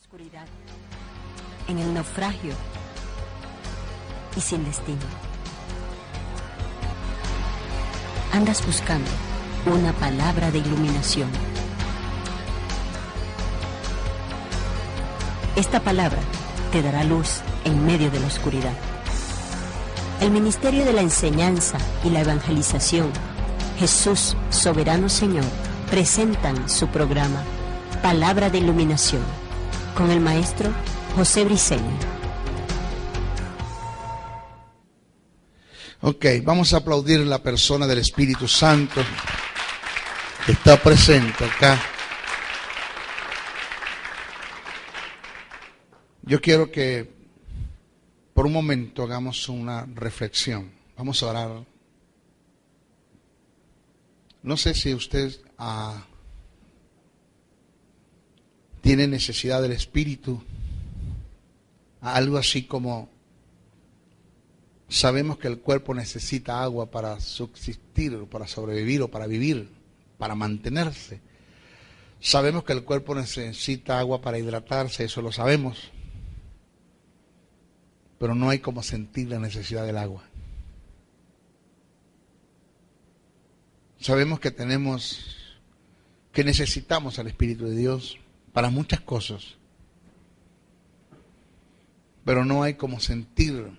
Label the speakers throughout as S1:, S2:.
S1: Oscuridad, en el naufragio y sin destino. Andas buscando una palabra de iluminación. Esta palabra te dará luz en medio de la oscuridad. El Ministerio de la Enseñanza y la Evangelización, Jesús Soberano Señor, presentan su programa Palabra de Iluminación con el maestro José Briceño.
S2: Ok, vamos a aplaudir la persona del Espíritu Santo que está presente acá. Yo quiero que por un momento hagamos una reflexión. Vamos a orar. No sé si usted tiene necesidad del Espíritu, algo así como sabemos que el cuerpo necesita agua para subsistir, para sobrevivir o para vivir, para mantenerse. Sabemos que el cuerpo necesita agua para hidratarse, eso lo sabemos. Pero no hay como sentir la necesidad del agua. Sabemos que necesitamos al Espíritu de Dios para muchas cosas. Pero no hay como sentir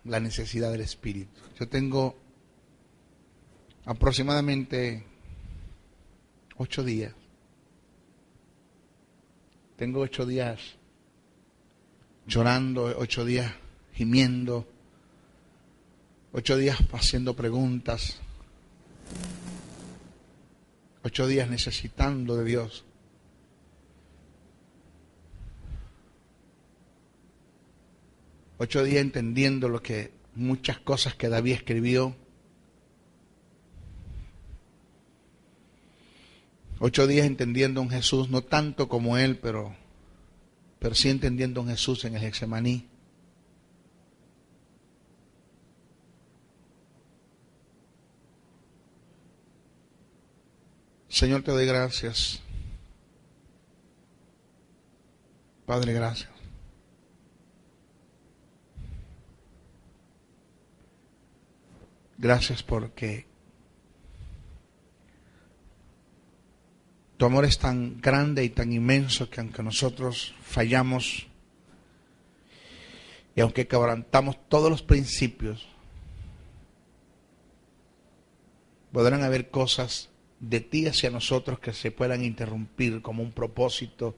S2: la necesidad del Espíritu. Yo tengo aproximadamente 8 días. Tengo 8 días llorando, 8 días gimiendo, 8 días haciendo preguntas, 8 días necesitando de Dios. Ocho días entendiendo muchas cosas que David escribió. 8 días entendiendo a un Jesús, no tanto como él, pero sí entendiendo a un Jesús en el Getsemaní. Señor, te doy gracias. Padre, gracias. Gracias porque tu amor es tan grande y tan inmenso que aunque nosotros fallamos y aunque quebrantamos todos los principios, podrán haber cosas de ti hacia nosotros que se puedan interrumpir como un propósito,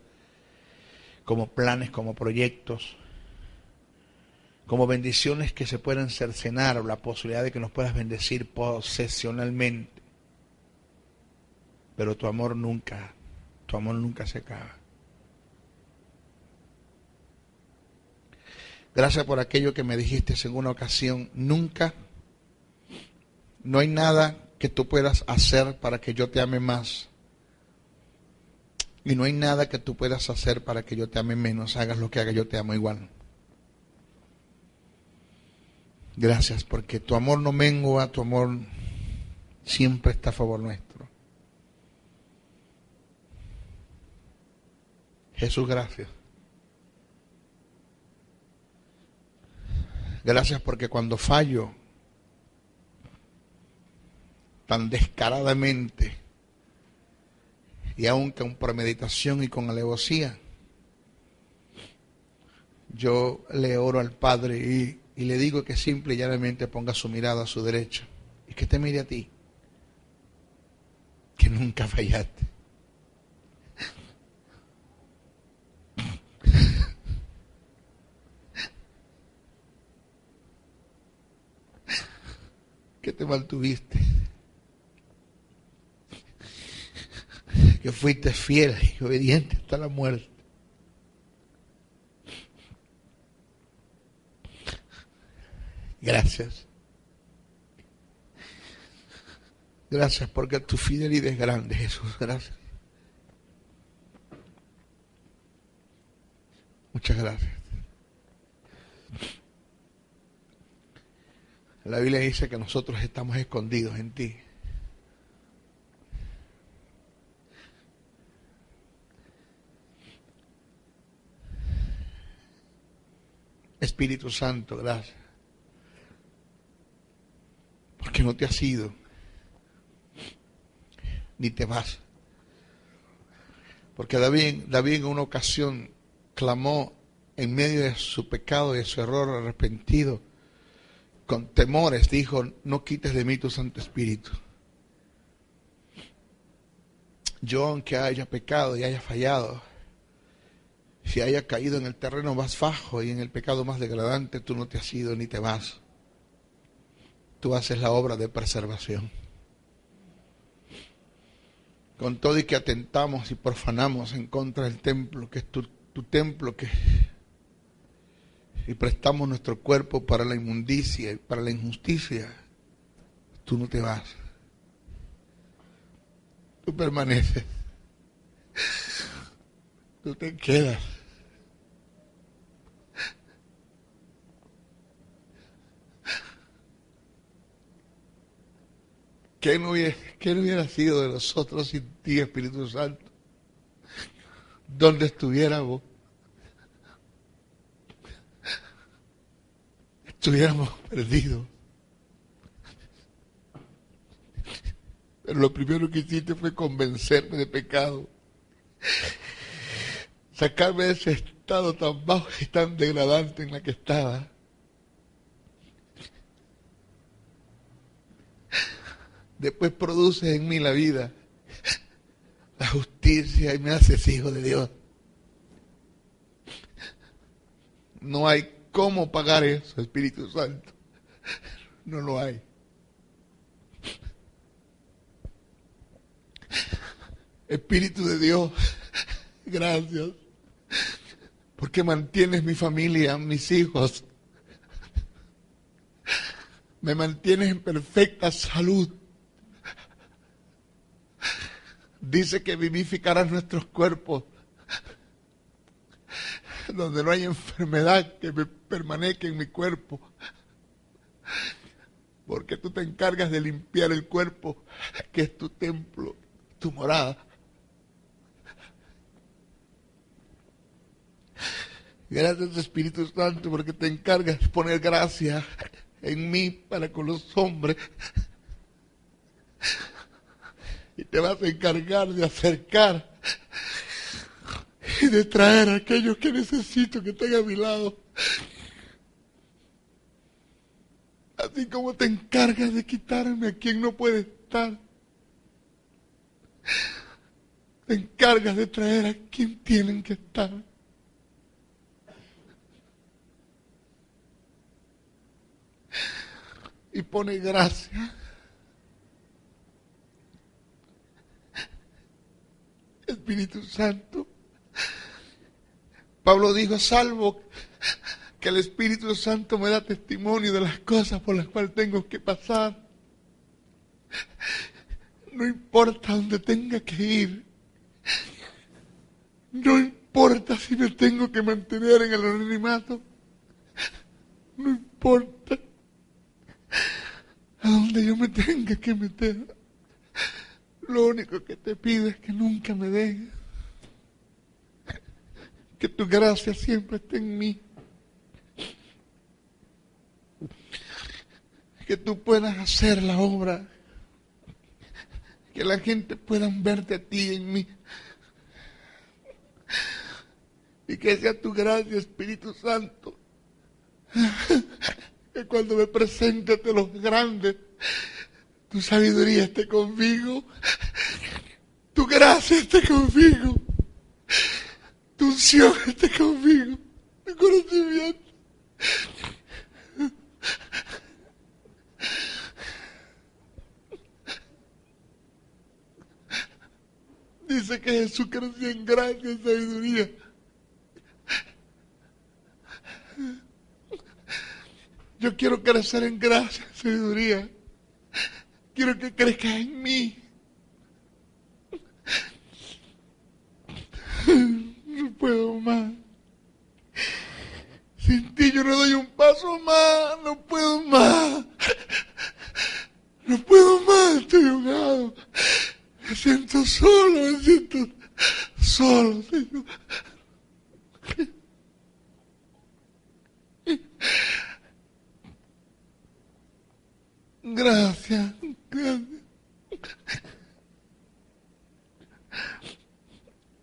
S2: como planes, como proyectos, como bendiciones que se puedan cercenar o la posibilidad de que nos puedas bendecir posesionalmente. Pero tu amor nunca se acaba. Gracias por aquello que me dijiste en una ocasión. Nunca, no hay nada que tú puedas hacer para que yo te ame más. Y no hay nada que tú puedas hacer para que yo te ame menos. Hagas lo que haga, yo te amo igual. Gracias porque tu amor no mengua, tu amor siempre está a favor nuestro. Jesús, gracias. Gracias porque cuando fallo tan descaradamente y aún con premeditación y con alevosía, yo le oro al Padre y le digo que simple y llanamente ponga su mirada a su derecha y que te mire a ti, que nunca fallaste. Que te mantuviste, que fuiste fiel y obediente hasta la muerte. Gracias. Gracias porque tu fidelidad es grande, Jesús. Gracias. Muchas gracias. La Biblia dice que nosotros estamos escondidos en ti. Espíritu Santo, gracias. Porque no te has ido, ni te vas. Porque David en una ocasión clamó en medio de su pecado y de su error arrepentido, con temores, dijo: no quites de mí tu Santo Espíritu. Yo, aunque haya pecado y haya fallado, si haya caído en el terreno más bajo y en el pecado más degradante, tú no te has ido ni te vas. Tú haces la obra de preservación. Con todo y que atentamos y profanamos en contra del templo, que es tu templo, y prestamos nuestro cuerpo para la inmundicia y para la injusticia, tú no te vas. Tú permaneces. Tú te quedas. ¿Qué no hubiera sido de nosotros sin ti, Espíritu Santo? ¿Dónde estuviéramos? Estuviéramos perdidos. Pero lo primero que hiciste fue convencerme de pecado. Sacarme de ese estado tan bajo y tan degradante en la que estaba. Después produces en mí la vida, la justicia, y me haces hijo de Dios. No hay cómo pagar eso, Espíritu Santo. No lo hay. Espíritu de Dios, gracias, porque mantienes mi familia, mis hijos. Me mantienes en perfecta salud. Dice que vivificarás nuestros cuerpos, donde no hay enfermedad que me permanezca en mi cuerpo, porque tú te encargas de limpiar el cuerpo, que es tu templo, tu morada. Gracias, Espíritu Santo, porque te encargas de poner gracia en mí para con los hombres. Y te vas a encargar de acercar y de traer a aquellos que necesito que estén a mi lado. Así como te encargas de quitarme a quien no puede estar, te encargas de traer a quien tienen que estar. Y pone gracia. Espíritu Santo. Pablo dijo: salvo que el Espíritu Santo me da testimonio de las cosas por las cuales tengo que pasar. No importa dónde tenga que ir. No importa si me tengo que mantener en el anonimato. No importa a dónde yo me tenga que meter. Lo único que te pido es que nunca me dejes. Que tu gracia siempre esté en mí. Que tú puedas hacer la obra. Que la gente pueda verte a ti en mí. Y que sea tu gracia, Espíritu Santo. Que cuando me presente ante los grandes, tu sabiduría esté conmigo, tu gracia esté conmigo, tu unción esté conmigo, tu conocimiento. Dice que Jesús creció en gracia y sabiduría. Yo quiero crecer en gracia y sabiduría. Quiero que crezcas en mí. No puedo más. Sin ti yo no doy un paso más. No puedo más. No puedo más. Estoy ahogado. Me siento solo. Me siento solo, Señor.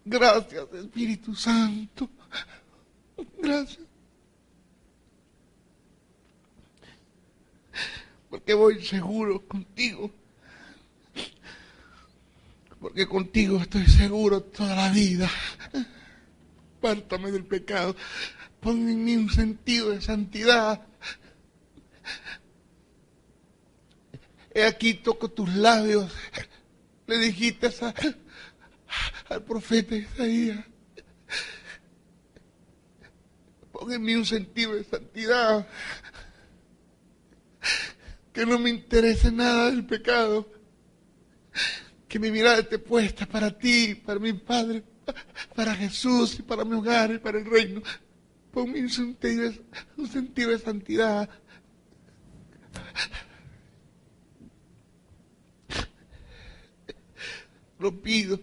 S2: Gracias, Espíritu Santo. Gracias. Porque voy seguro contigo. Porque contigo estoy seguro toda la vida. Apártame del pecado. Pon en mí un sentido de santidad. He aquí toco tus labios. Le dijiste al profeta Isaías. Pon en mí un sentido de santidad. Que no me interese nada del pecado. Que mi mirada esté puesta para ti, para mi Padre, para Jesús y para mi hogar y para el reino. Ponme un sentido de santidad. Lo pido,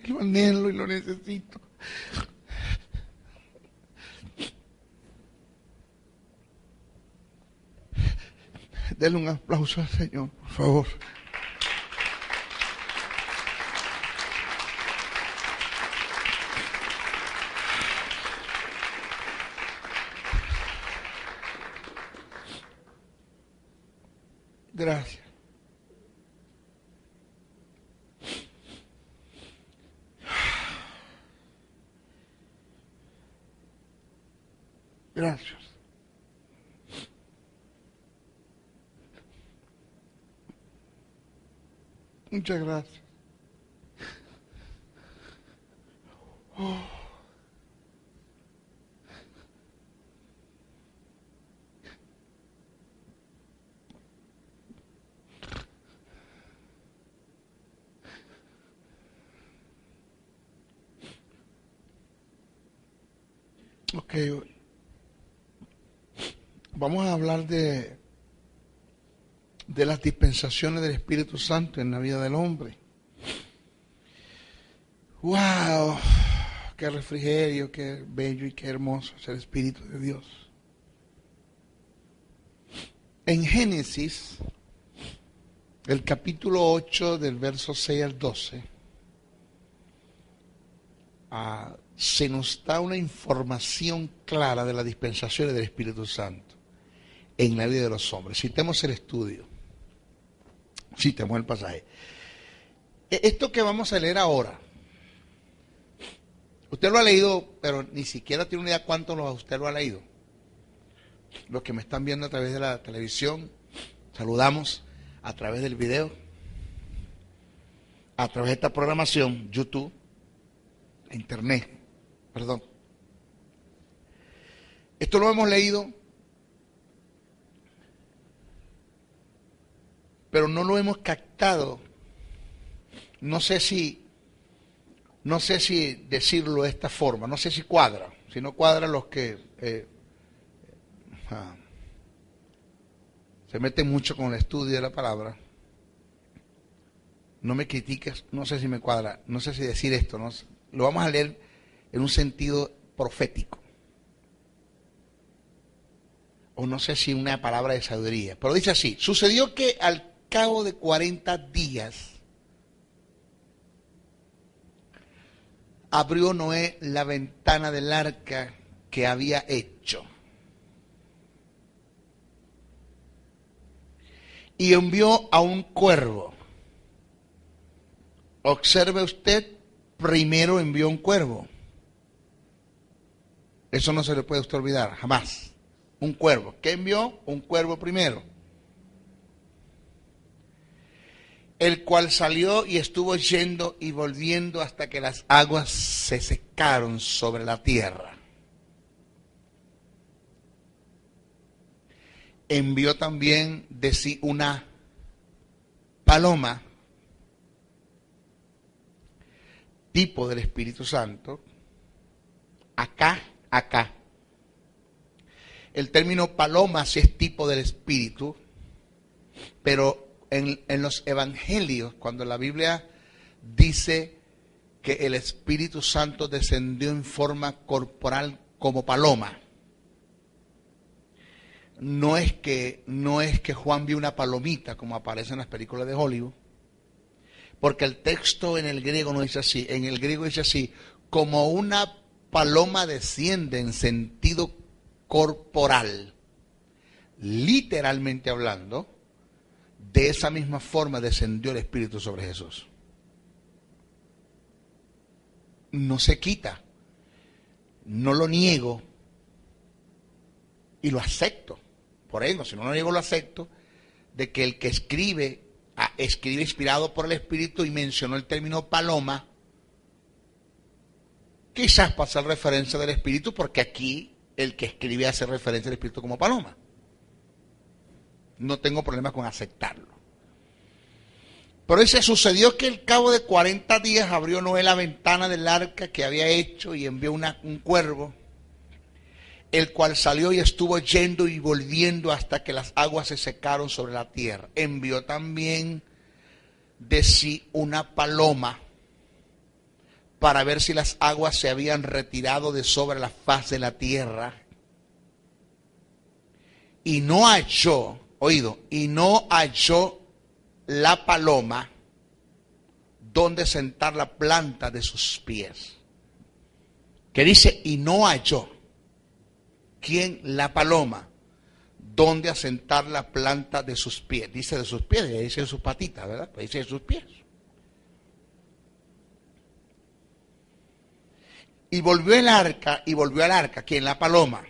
S2: lo anhelo y lo necesito. Denle un aplauso al Señor, por favor. Gracias. Gracias. Muchas gracias. Oh. Ok, vamos a hablar de las dispensaciones del Espíritu Santo en la vida del hombre. ¡Wow! ¡Qué refrigerio, qué bello y qué hermoso es el Espíritu de Dios! En Génesis, el capítulo 8, del verso 6 al 12, se nos da una información clara de las dispensaciones del Espíritu Santo en la vida de los hombres. Citemos el estudio, citemos el pasaje. Esto que vamos a leer ahora, usted lo ha leído, pero ni siquiera tiene una idea cuánto usted lo ha leído. Los que me están viendo a través de la televisión, saludamos a través del video, a través de esta programación, YouTube, Internet, perdón. Esto lo hemos leído, pero no lo hemos captado. No sé si decirlo de esta forma, no sé si cuadra. Si no cuadra, los que se meten mucho con el estudio de la palabra, no me critiques, no sé si me cuadra, no sé si decir esto, no sé. Lo vamos a leer en un sentido profético, o no sé si una palabra de sabiduría, pero dice así: sucedió que al cabo de 40 días abrió Noé la ventana del arca que había hecho y envió a un cuervo. Observe usted, primero envió un cuervo. Eso no se le puede a usted olvidar, jamás. Un cuervo. ¿Qué envió? Un cuervo primero. El cual salió y estuvo yendo y volviendo hasta que las aguas se secaron sobre la tierra. Envió también de sí una paloma, tipo del Espíritu Santo, acá. El término paloma sí es tipo del Espíritu, pero en los evangelios, cuando la Biblia dice que el Espíritu Santo descendió en forma corporal como paloma, no es que Juan vio una palomita como aparece en las películas de Hollywood, Porque el texto en el griego no dice así. En el griego dice así: como una paloma desciende en sentido corporal. Literalmente hablando, de esa misma forma descendió el Espíritu sobre Jesús. No se quita. No lo niego y lo acepto. Por eso, si no lo niego, lo acepto, de que el que escribe inspirado por el Espíritu y mencionó el término paloma, quizás para hacer referencia del Espíritu, porque aquí el que escribe hace referencia al Espíritu como paloma. No tengo problema con aceptarlo. Pero dice, sucedió que al cabo de 40 días abrió Noé la ventana del arca que había hecho y envió un cuervo, el cual salió y estuvo yendo y volviendo hasta que las aguas se secaron sobre la tierra. Envió también de sí una paloma para ver si las aguas se habían retirado de sobre la faz de la tierra. Y no halló, y no halló la paloma donde sentar la planta de sus pies. Que dice, y no halló. ¿Quién? La paloma. ¿Dónde asentar la planta de sus pies? Dice de sus pies, dice de sus patitas, ¿verdad? Pues dice de sus pies. Y volvió al arca, ¿quién? La paloma.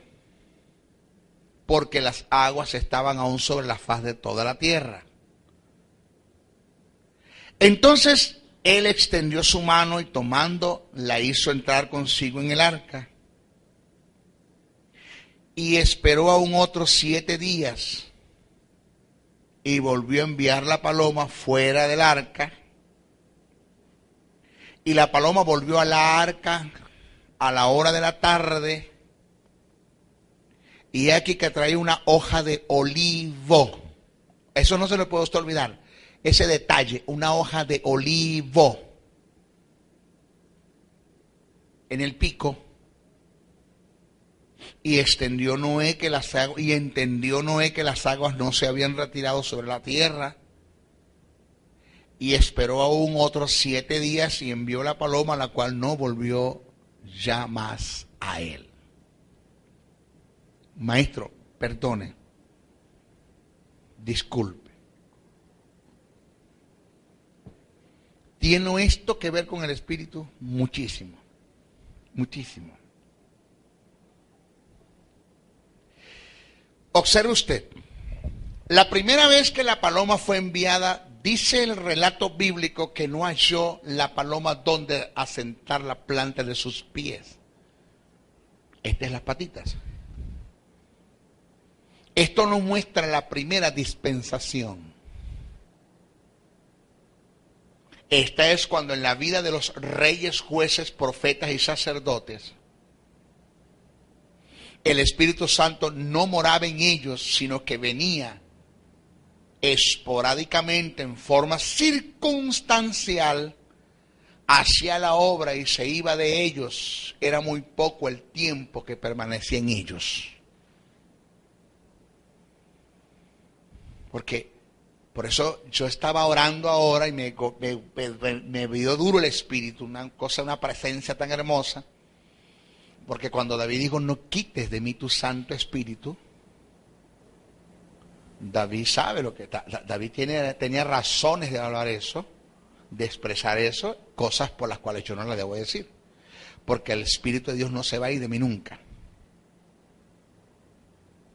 S2: Porque las aguas estaban aún sobre la faz de toda la tierra. Entonces él extendió su mano y tomando la hizo entrar consigo en el arca. Y esperó aún otros 7 días. Y volvió a enviar la paloma fuera del arca. Y la paloma volvió a la arca a la hora de la tarde. Y aquí que traía una hoja de olivo. Eso no se le puede usted olvidar. Ese detalle, una hoja de olivo en el pico. Y entendió Noé que las aguas no se habían retirado sobre la tierra. Y esperó aún otros 7 días y envió la paloma, la cual no volvió ya más a él. Maestro, perdone, disculpe. ¿Tiene esto que ver con el Espíritu? Muchísimo, muchísimo. Observe usted, la primera vez que la paloma fue enviada, dice el relato bíblico que no halló la paloma donde asentar la planta de sus pies. Estas las patitas. Esto nos muestra la primera dispensación. Esta es cuando en la vida de los reyes, jueces, profetas y sacerdotes, el Espíritu Santo no moraba en ellos, sino que venía esporádicamente, en forma circunstancial, hacia la obra y se iba de ellos. Era muy poco el tiempo que permanecía en ellos. Porque, por eso yo estaba orando ahora y me dio duro el Espíritu, una presencia tan hermosa. Porque cuando David dijo, no quites de mí tu Santo Espíritu, David sabe lo que... David tenía razones de hablar eso, de expresar eso, cosas por las cuales yo no las debo decir. Porque el Espíritu de Dios no se va a ir de mí nunca.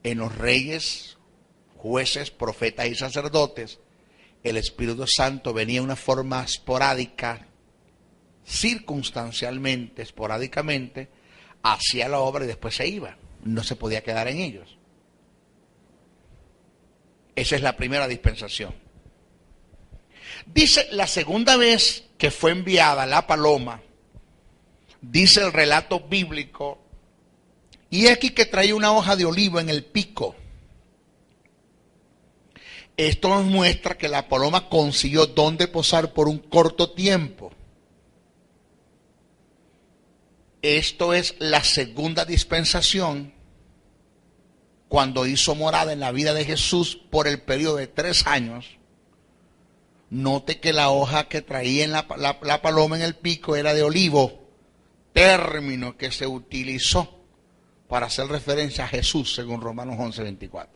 S2: En los reyes, jueces, profetas y sacerdotes, el Espíritu Santo venía de una forma esporádica, circunstancialmente, esporádicamente, hacía la obra y después se iba. No se podía quedar en ellos. Esa es la primera dispensación. Dice la segunda vez que fue enviada la paloma, dice el relato bíblico, y aquí que traía una hoja de olivo en el pico. Esto nos muestra que la paloma consiguió dónde posar por un corto tiempo. Esto es la segunda dispensación, cuando hizo morada en la vida de Jesús por el periodo de 3 años. Note que la hoja que traía en la paloma en el pico era de olivo, término que se utilizó para hacer referencia a Jesús, según Romanos 11:24.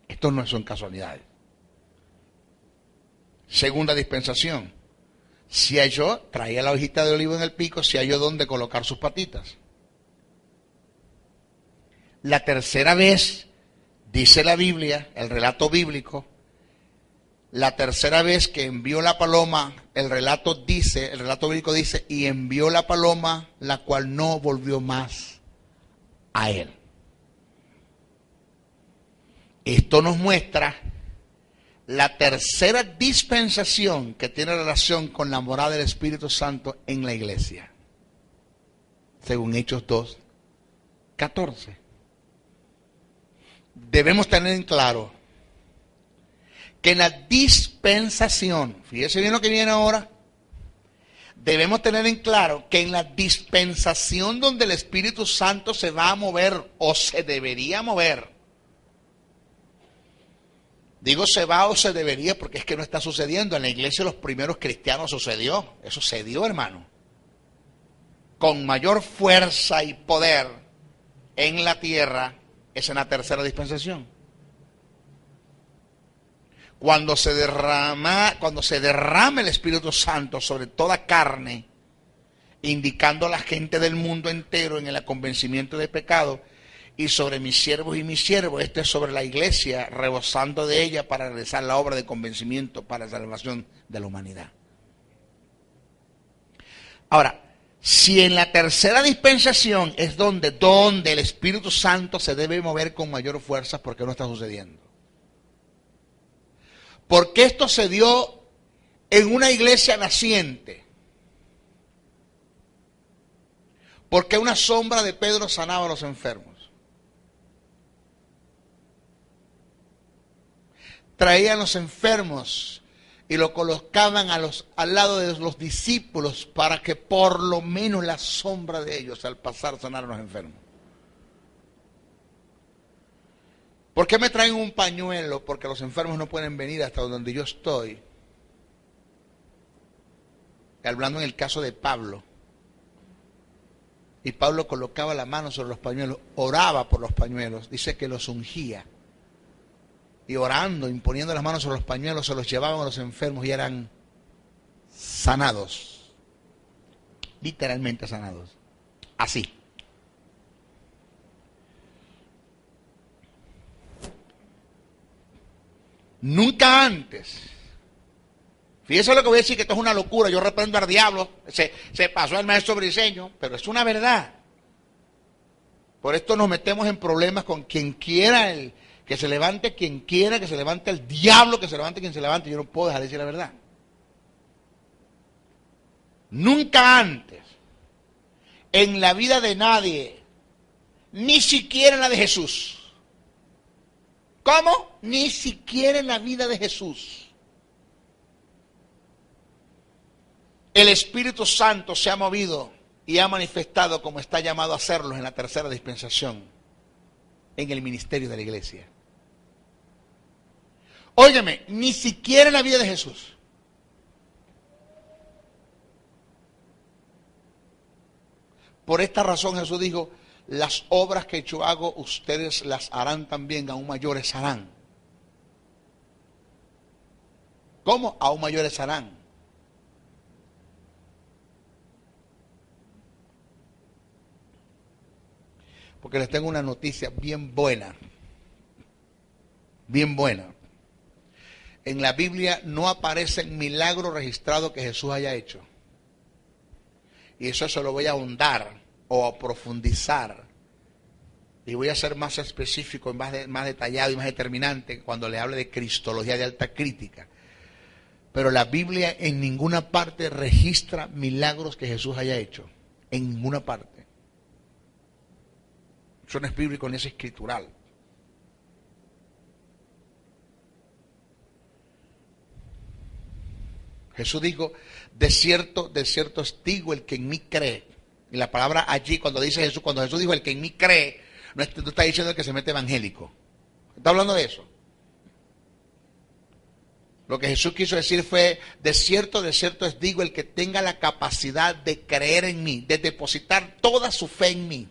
S2: Esto no son casualidades. Segunda dispensación. Si halló, traía la hojita de olivo en el pico, si halló dónde colocar sus patitas. La tercera vez, dice la Biblia, el relato bíblico, la tercera vez que envió la paloma, el relato bíblico dice, y envió la paloma, la cual no volvió más a él. Esto nos muestra la tercera dispensación que tiene relación con la morada del Espíritu Santo en la iglesia, según Hechos 2:14. Debemos tener en claro que en la dispensación, fíjese bien lo que viene ahora, debemos tener en claro que en la dispensación donde el Espíritu Santo se va a mover o se debería mover, digo se va o se debería porque es que no está sucediendo. En la iglesia de los primeros cristianos sucedió. Eso se dio, hermano. Con mayor fuerza y poder en la tierra es en la tercera dispensación. Cuando se derrama el Espíritu Santo sobre toda carne, indicando a la gente del mundo entero en el convencimiento de pecado, y sobre mis siervos y mis siervos, esto es sobre la iglesia, rebosando de ella para realizar la obra de convencimiento para la salvación de la humanidad. Ahora, si en la tercera dispensación es donde el Espíritu Santo se debe mover con mayor fuerza, ¿por qué no está sucediendo? Porque esto se dio en una iglesia naciente. Porque una sombra de Pedro sanaba a los enfermos. Traían los enfermos y lo colocaban al lado de los discípulos para que por lo menos la sombra de ellos al pasar sanaran a los enfermos. ¿Por qué me traen un pañuelo? Porque los enfermos no pueden venir hasta donde yo estoy. Hablando en el caso de Pablo. Y Pablo colocaba la mano sobre los pañuelos, oraba por los pañuelos, dice que los ungía. Y orando, imponiendo las manos sobre los pañuelos, se los llevaban a los enfermos y eran sanados. Literalmente sanados. Así. Nunca antes. Fíjese lo que voy a decir, que esto es una locura. Yo reprendo al diablo. Se pasó el maestro Briceño, pero es una verdad. Por esto nos metemos en problemas con quien quiera, que se levante quien quiera, que se levante el diablo, que se levante quien se levante. Yo no puedo dejar de decir la verdad. Nunca antes, en la vida de nadie, ni siquiera en la de Jesús. ¿Cómo? Ni siquiera en la vida de Jesús. El Espíritu Santo se ha movido y ha manifestado como está llamado a hacerlo en la tercera dispensación, en el ministerio de la iglesia. Óigame, ni siquiera en la vida de Jesús. Por esta razón Jesús dijo, las obras que yo hago, ustedes las harán también, aún mayores harán. ¿Cómo? Aún mayores harán. Porque les tengo una noticia bien buena. Bien buena. En la Biblia no aparece milagro registrado que Jesús haya hecho. Y eso se lo voy a ahondar o a profundizar. Y voy a ser más específico, más detallado y más determinante cuando le hable de cristología de alta crítica. Pero la Biblia en ninguna parte registra milagros que Jesús haya hecho. En ninguna parte. Eso no es bíblico ni es escritural. Jesús dijo, de cierto os digo, el que en mí cree. Y la palabra allí, cuando Jesús dijo el que en mí cree, no está diciendo el que se mete evangélico. Está hablando de eso. Lo que Jesús quiso decir fue, de cierto os digo, el que tenga la capacidad de creer en mí, de depositar toda su fe en mí,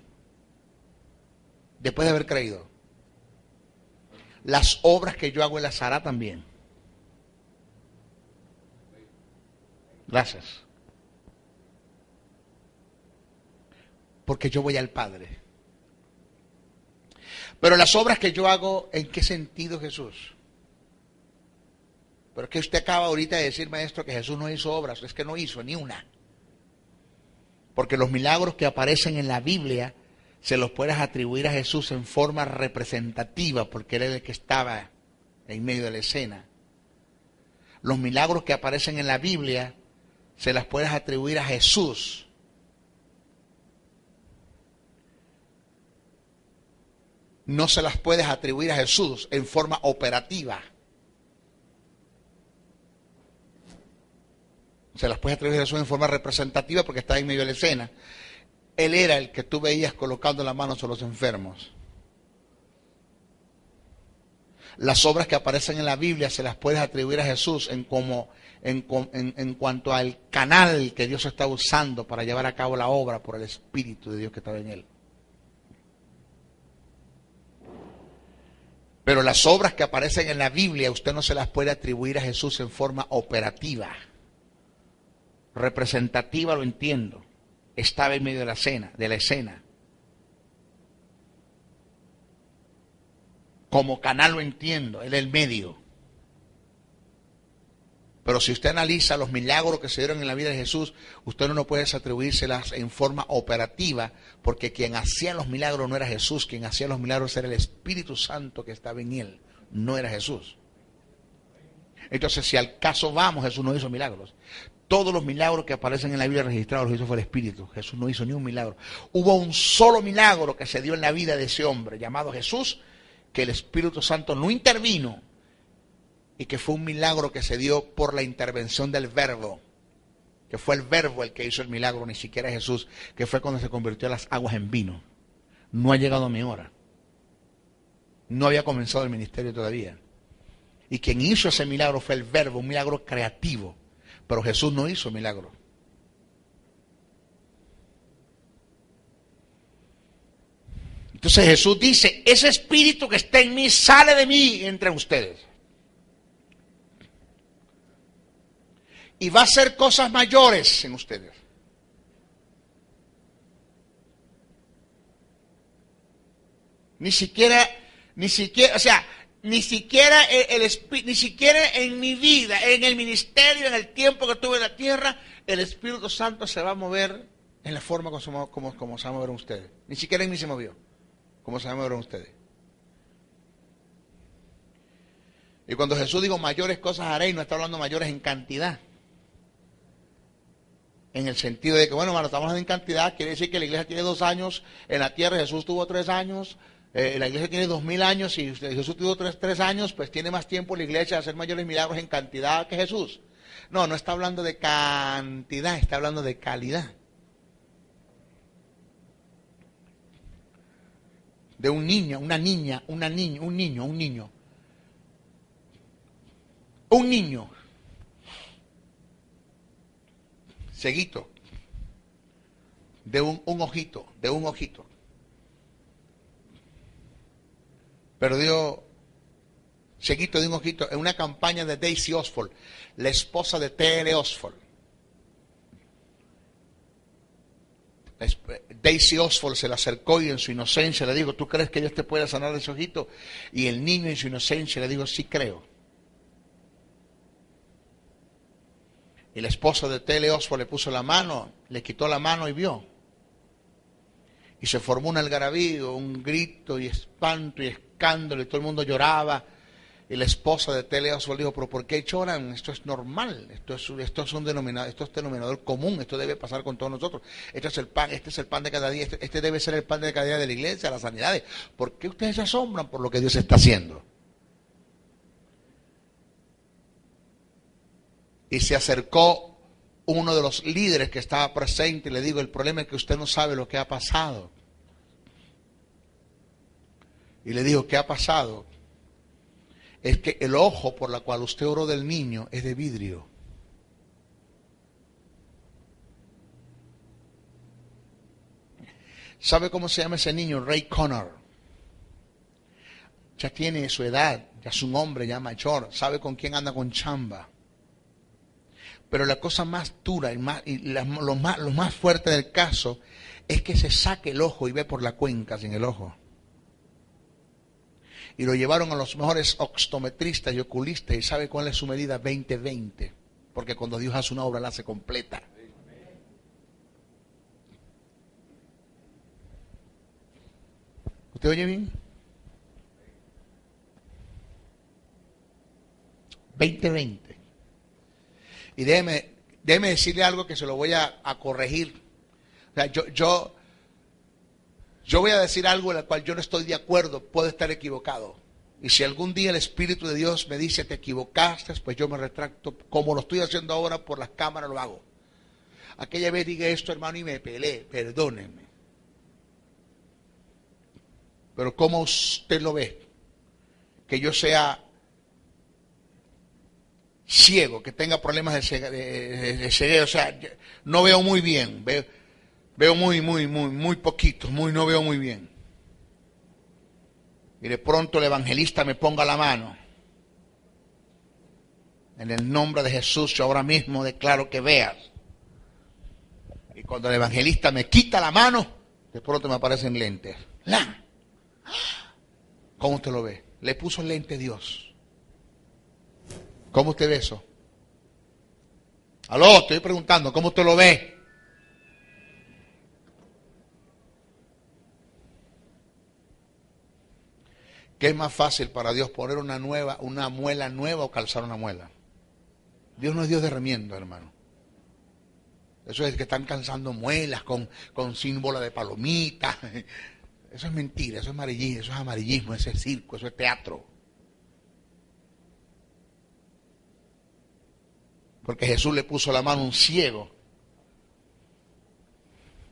S2: después de haber creído, las obras que yo hago él las hará también. Gracias. Porque yo voy al Padre. Pero las obras que yo hago, ¿en qué sentido, Jesús? Pero es que usted acaba ahorita de decir, maestro, que Jesús no hizo obras. Es que no hizo ni una. Porque los milagros que aparecen en la Biblia se los puedes atribuir a Jesús en forma representativa, porque él es el que estaba en medio de la escena. Los milagros que aparecen en la Biblia se las puedes atribuir a Jesús. No se las puedes atribuir a Jesús en forma operativa. Se las puedes atribuir a Jesús en forma representativa porque está en medio de la escena. Él era el que tú veías colocando la mano sobre los enfermos. Las obras que aparecen en la Biblia se las puedes atribuir a Jesús en cuanto al canal que Dios está usando para llevar a cabo la obra por el Espíritu de Dios que estaba en él. Pero las obras que aparecen en la Biblia usted no se las puede atribuir a Jesús en forma operativa. Representativa lo entiendo. Estaba en medio de la escena. Como canal lo entiendo, él es el medio. Pero si usted analiza los milagros que se dieron en la vida de Jesús, usted no puede atribuírselas en forma operativa, porque quien hacía los milagros no era Jesús, quien hacía los milagros era el Espíritu Santo que estaba en él, no era Jesús. Entonces, si al caso vamos, Jesús no hizo milagros. Todos los milagros que aparecen en la Biblia registrados los hizo fue el Espíritu. Jesús no hizo ni un milagro. Hubo un solo milagro que se dio en la vida de ese hombre llamado Jesús, que el Espíritu Santo no intervino, y que fue un milagro que se dio por la intervención del Verbo, que fue el Verbo el que hizo el milagro, ni siquiera Jesús, que fue cuando se convirtió las aguas en vino. No ha llegado mi hora. No había comenzado el ministerio todavía. Y quien hizo ese milagro fue el Verbo, un milagro creativo. Pero Jesús no hizo milagro. Entonces Jesús dice, ese espíritu que está en mí sale de mí entre ustedes. Y va a hacer cosas mayores en ustedes. Ni siquiera en mi vida, en el ministerio, en el tiempo que estuve en la tierra, el Espíritu Santo se va a mover en la forma como se va a mover en ustedes. Ni siquiera en mí se movió, como se va a mover en ustedes. Y cuando Jesús dijo mayores cosas haréis, no está hablando mayores en cantidad. En el sentido de que, bueno, hermano, estamos hablando en cantidad, quiere decir que la iglesia tiene 2 años en la tierra, Jesús tuvo 3 años. La iglesia tiene 2000 años y Jesús tuvo 3 años, pues tiene más tiempo la iglesia de hacer mayores milagros en cantidad que Jesús. No, no está hablando de cantidad, está hablando de calidad. De un niño, una niña, un niño. Ceguito. De un ojito. Perdió ceguito de un ojito en una campaña de Daisy Oswald, la esposa de T.L. Oswald. Daisy Oswald se le acercó y en su inocencia le dijo, ¿tú crees que Dios te puede sanar de ese ojito? Y el niño en su inocencia le dijo, sí creo. Y la esposa de T.L. Oswald le puso la mano, le quitó la mano y vio. Y se formó un algarabío, un grito y espanto y escándalo y todo el mundo lloraba. Y la esposa de T.L. Oswald dijo, pero ¿por qué lloran? Esto es normal, esto es un denominador común, esto debe pasar con todos nosotros. Este es el pan de cada día, este debe ser el pan de cada día de la iglesia, las sanidades. ¿Por qué ustedes se asombran por lo que Dios está haciendo? Y se acercó uno de los líderes que estaba presente y le digo, el problema es que usted no sabe lo que ha pasado. Y le digo, ¿qué ha pasado? es que el ojo por la cual usted oró del niño es de vidrio. ¿Sabe cómo se llama ese niño? Ray Connor. Ya tiene su edad, ya es un hombre ya mayor, sabe con quién anda con chamba. Pero la cosa más dura lo más fuerte del caso es que se saque el ojo y ve por la cuenca sin el ojo. Y lo llevaron a los mejores optometristas y oculistas, y ¿sabe cuál es su medida? 20-20. Porque cuando Dios hace una obra la hace completa. ¿Usted oye bien? 20-20. Y déjeme decirle algo que se lo voy a corregir. O sea, yo voy a decir algo en el cual yo no estoy de acuerdo, puedo estar equivocado. Y si algún día el Espíritu de Dios me dice te equivocaste, pues yo me retracto. Como lo estoy haciendo ahora por las cámaras, lo hago. Aquella vez dije esto, hermano, y me peleé, perdónenme. Pero ¿cómo usted lo ve? Que yo sea ciego, que tenga problemas de ceguera, o sea, no veo muy bien, veo muy poquito, no veo muy bien. Y de pronto el evangelista me ponga la mano. En el nombre de Jesús yo ahora mismo declaro que veas. Y cuando el evangelista me quita la mano, de pronto me aparecen lentes. ¿Cómo usted lo ve? Le puso lente Dios. ¿Cómo usted ve eso? Aló, estoy preguntando, ¿cómo usted lo ve? ¿Qué es más fácil para Dios, poner una muela nueva o calzar una muela? Dios no es Dios de remiendo, hermano. Eso es que están calzando muelas con símbolo de palomita. Eso es mentira, eso es amarillismo, eso es circo, eso es teatro. Porque Jesús le puso la mano a un ciego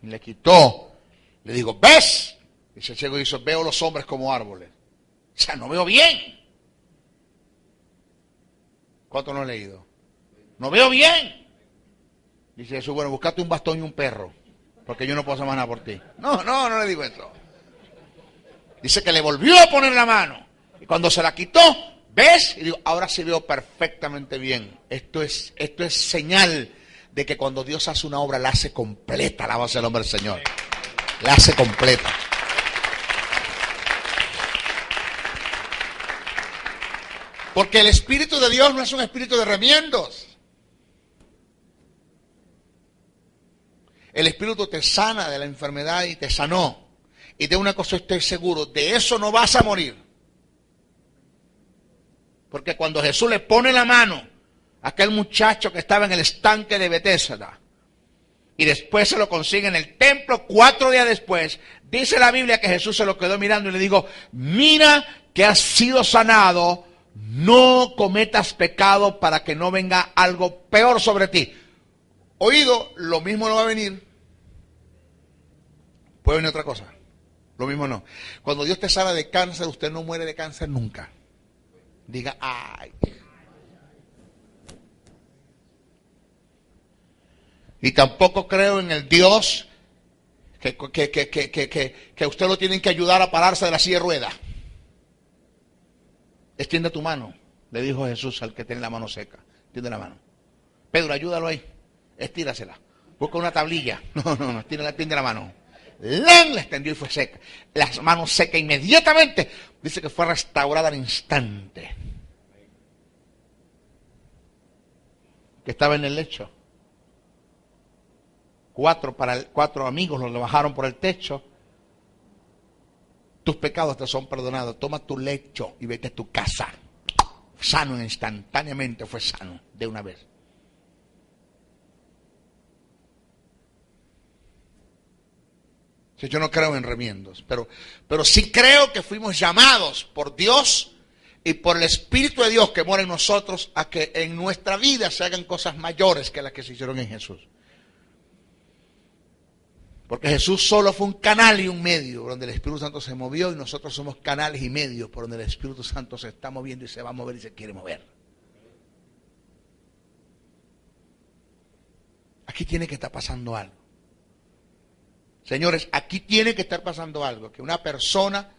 S2: y le quitó. Le dijo, ¿ves? Y ese ciego dijo, veo los hombres como árboles. O sea, no veo bien. ¿Cuánto no he leído? No veo bien. Dice Jesús, bueno, buscate un bastón y un perro, porque yo no puedo hacer más nada por ti. No le digo eso. Dice que le volvió a poner la mano. Y cuando se la quitó, ¿ves? Y digo, ahora sí veo perfectamente bien. Esto es señal de que cuando Dios hace una obra, la hace completa, alaba sea el nombre del Señor. La hace completa. Porque el Espíritu de Dios no es un espíritu de remiendos. El Espíritu te sana de la enfermedad y te sanó. Y de una cosa estoy seguro, de eso no vas a morir. Porque cuando Jesús le pone la mano a aquel muchacho que estaba en el estanque de Betesda, y después se lo consigue en el templo, 4 días después, dice la Biblia que Jesús se lo quedó mirando y le dijo, mira que has sido sanado, no cometas pecado para que no venga algo peor sobre ti. Oído, lo mismo no va a venir. Puede venir otra cosa. Lo mismo no. Cuando Dios te sana de cáncer, usted no muere de cáncer nunca. Diga, ay. Y tampoco creo en el Dios que usted lo tienen que ayudar a pararse de la silla de ruedas. Extiende tu mano, le dijo Jesús al que tiene la mano seca. Extiende la mano. Pedro, ayúdalo ahí. Estírasela. Busca una tablilla. No, extiende la mano. La extendió y fue seca. Las manos secas inmediatamente. Dice que fue restaurada al instante. Que estaba en el lecho. 4 amigos lo bajaron por el techo. Tus pecados te son perdonados. Toma tu lecho y vete a tu casa. Sano instantáneamente, fue sano de una vez. Yo no creo en remiendos, pero sí creo que fuimos llamados por Dios y por el Espíritu de Dios que mora en nosotros a que en nuestra vida se hagan cosas mayores que las que se hicieron en Jesús. Porque Jesús solo fue un canal y un medio por donde el Espíritu Santo se movió, y nosotros somos canales y medios por donde el Espíritu Santo se está moviendo y se va a mover y se quiere mover. Aquí tiene que estar pasando algo. Señores, aquí tiene que estar pasando algo. Que una persona,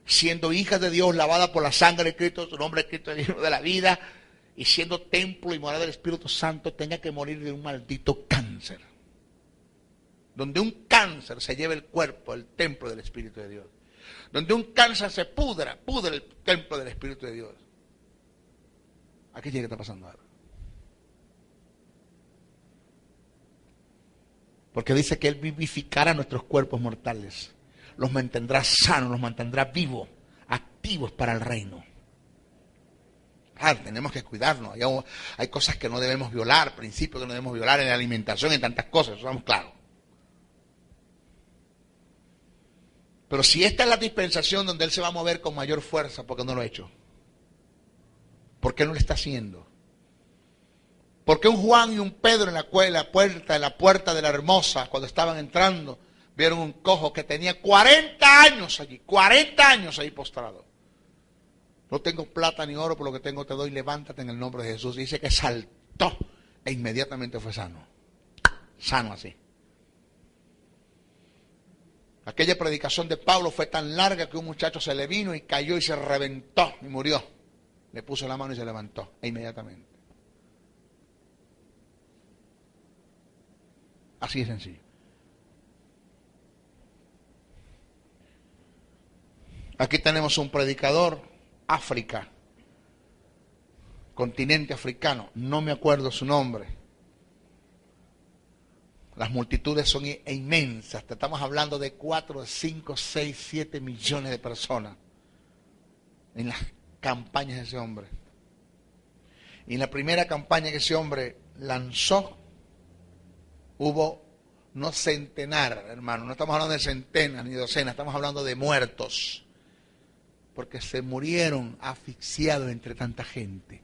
S2: siendo hija de Dios, lavada por la sangre de Cristo, su nombre es Cristo, el Hijo de la vida, y siendo templo y morada del Espíritu Santo, tenga que morir de un maldito cáncer. Donde un cáncer se lleva el cuerpo, el templo del Espíritu de Dios. Donde un cáncer se pudre el templo del Espíritu de Dios. Aquí tiene que estar pasando algo. Porque dice que Él vivificará nuestros cuerpos mortales. Los mantendrá sanos, los mantendrá vivos, activos para el reino. Claro, tenemos que cuidarnos. Hay cosas que no debemos violar, principios que no debemos violar en la alimentación, en tantas cosas, eso estamos claros. Pero si esta es la dispensación donde Él se va a mover con mayor fuerza, ¿por qué no lo ha hecho? ¿Por qué no lo está haciendo? ¿Por qué un Juan y un Pedro en la puerta de la Hermosa, cuando estaban entrando, vieron un cojo que tenía 40 años allí, 40 años ahí postrado? No tengo plata ni oro, por lo que tengo te doy, levántate en el nombre de Jesús. Y dice que saltó e inmediatamente fue sano. Sano así. Aquella predicación de Pablo fue tan larga que un muchacho se le vino y cayó y se reventó y murió. Le puso la mano y se levantó e inmediatamente. Así de sencillo. Aquí tenemos un predicador, África, continente africano, no me acuerdo su nombre. Las multitudes son inmensas, estamos hablando de 4, 5, 6, 7 millones de personas en las campañas de ese hombre. Y en la primera campaña que ese hombre lanzó, hubo no centenar, hermano, no estamos hablando de centenas ni docenas, estamos hablando de muertos, porque se murieron asfixiados entre tanta gente.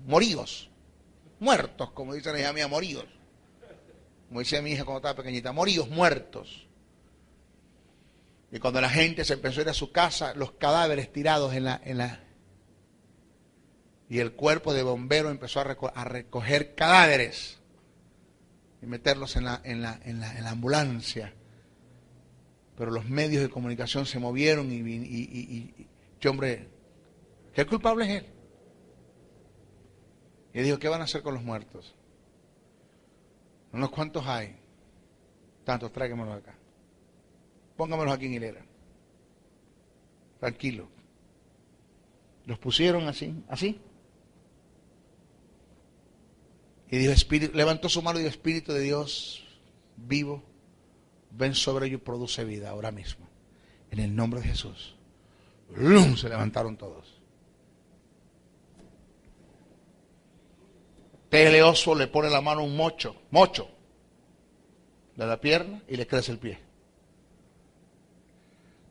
S2: Moríos, muertos, como dice la hija mía, moríos. Como decía mi hija cuando estaba pequeñita, moríos, muertos. Y cuando la gente se empezó a ir a su casa, los cadáveres tirados y el cuerpo de bombero empezó a recoger cadáveres y meterlos en la ambulancia. Pero los medios de comunicación se movieron y hombre, ¿qué culpable es él? Y dijo, ¿qué van a hacer con los muertos? Unos cuantos hay. Tantos, tráigamelos acá. Póngamelos aquí en hilera. Tranquilo. Los pusieron así. Y dijo, levantó su mano y dijo, Espíritu de Dios vivo, ven sobre ellos y produce vida ahora mismo. En el nombre de Jesús. ¡Lum! Se levantaron todos. Teleoso le pone la mano a un mocho de la pierna y le crece el pie.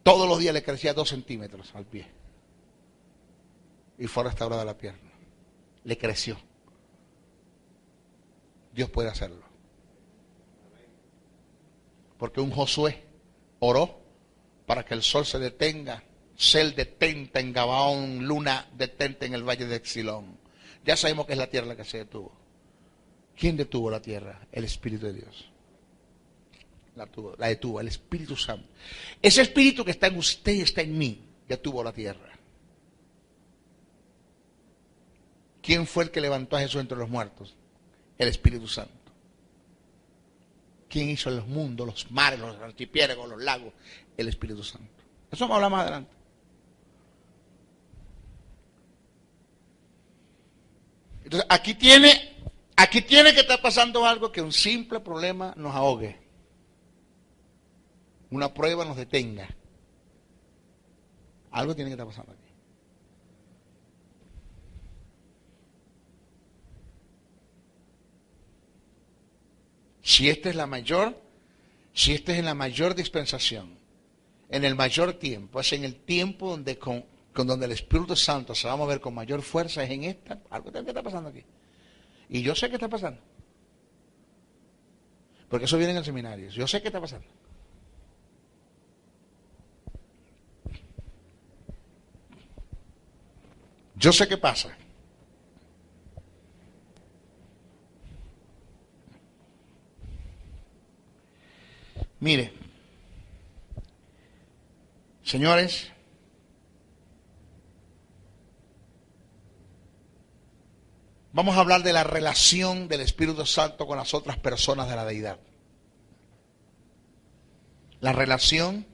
S2: Todos los días le crecía 2 centímetros al pie. Y fue restaurada la pierna. Le creció. Dios puede hacerlo. Porque un Josué oró para que el sol se detenga, Cel detente en Gabaón, luna detente en el valle de Exilón. Ya sabemos que es la tierra la que se detuvo. ¿Quién detuvo la tierra? El Espíritu de Dios. La detuvo, el Espíritu Santo. Ese Espíritu que está en usted y está en mí, detuvo la tierra. ¿Quién fue el que levantó a Jesús entre los muertos? El Espíritu Santo. ¿Quién hizo los mundos, los mares, los archipiélagos, los lagos? El Espíritu Santo. Eso vamos a hablar más adelante. Entonces, aquí tiene que estar pasando algo que un simple problema nos ahogue. Una prueba nos detenga. Algo tiene que estar pasando aquí. Si esta es la mayor dispensación, en el mayor tiempo, es en el tiempo donde el Espíritu Santo se va a mover con mayor fuerza, es en algo que está pasando aquí. Y yo sé que está pasando. Porque eso viene en el seminario. Yo sé qué está pasando. Yo sé qué pasa. Mire, señores, vamos a hablar de la relación del Espíritu Santo con las otras personas de la deidad. La relación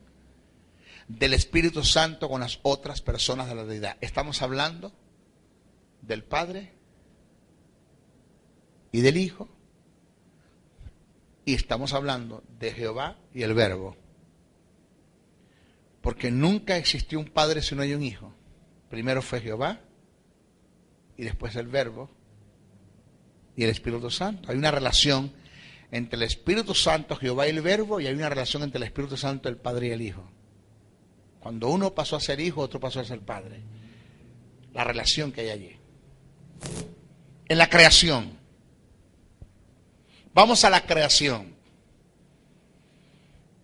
S2: del Espíritu Santo con las otras personas de la deidad. Estamos hablando del Padre y del Hijo, y estamos hablando de Jehová y el Verbo. Porque nunca existió un Padre si no hay un Hijo. Primero fue Jehová, y después el Verbo y el Espíritu Santo. Hay una relación entre el Espíritu Santo, Jehová y el Verbo, y hay una relación entre el Espíritu Santo, el Padre y el Hijo. Cuando uno pasó a ser hijo, otro pasó a ser padre. La relación que hay allí. En la creación. Vamos a la creación.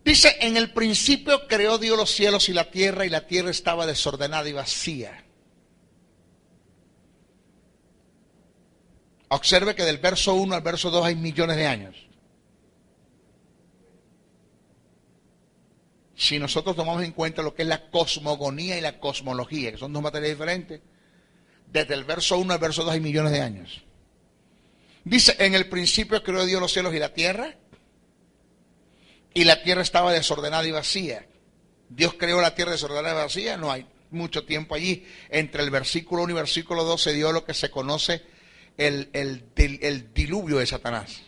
S2: Dice, en el principio creó Dios los cielos y la tierra estaba desordenada y vacía. Observe que del verso 1 al verso 2 hay millones de años. Si nosotros tomamos en cuenta lo que es la cosmogonía y la cosmología, que son dos materias diferentes, desde el verso 1 al verso 2 hay millones de años. Dice, en el principio creó Dios los cielos y la tierra estaba desordenada y vacía. Dios creó la tierra desordenada y vacía, no hay mucho tiempo allí. Entre el versículo 1 y versículo 2 se dio lo que se conoce el diluvio de Satanás.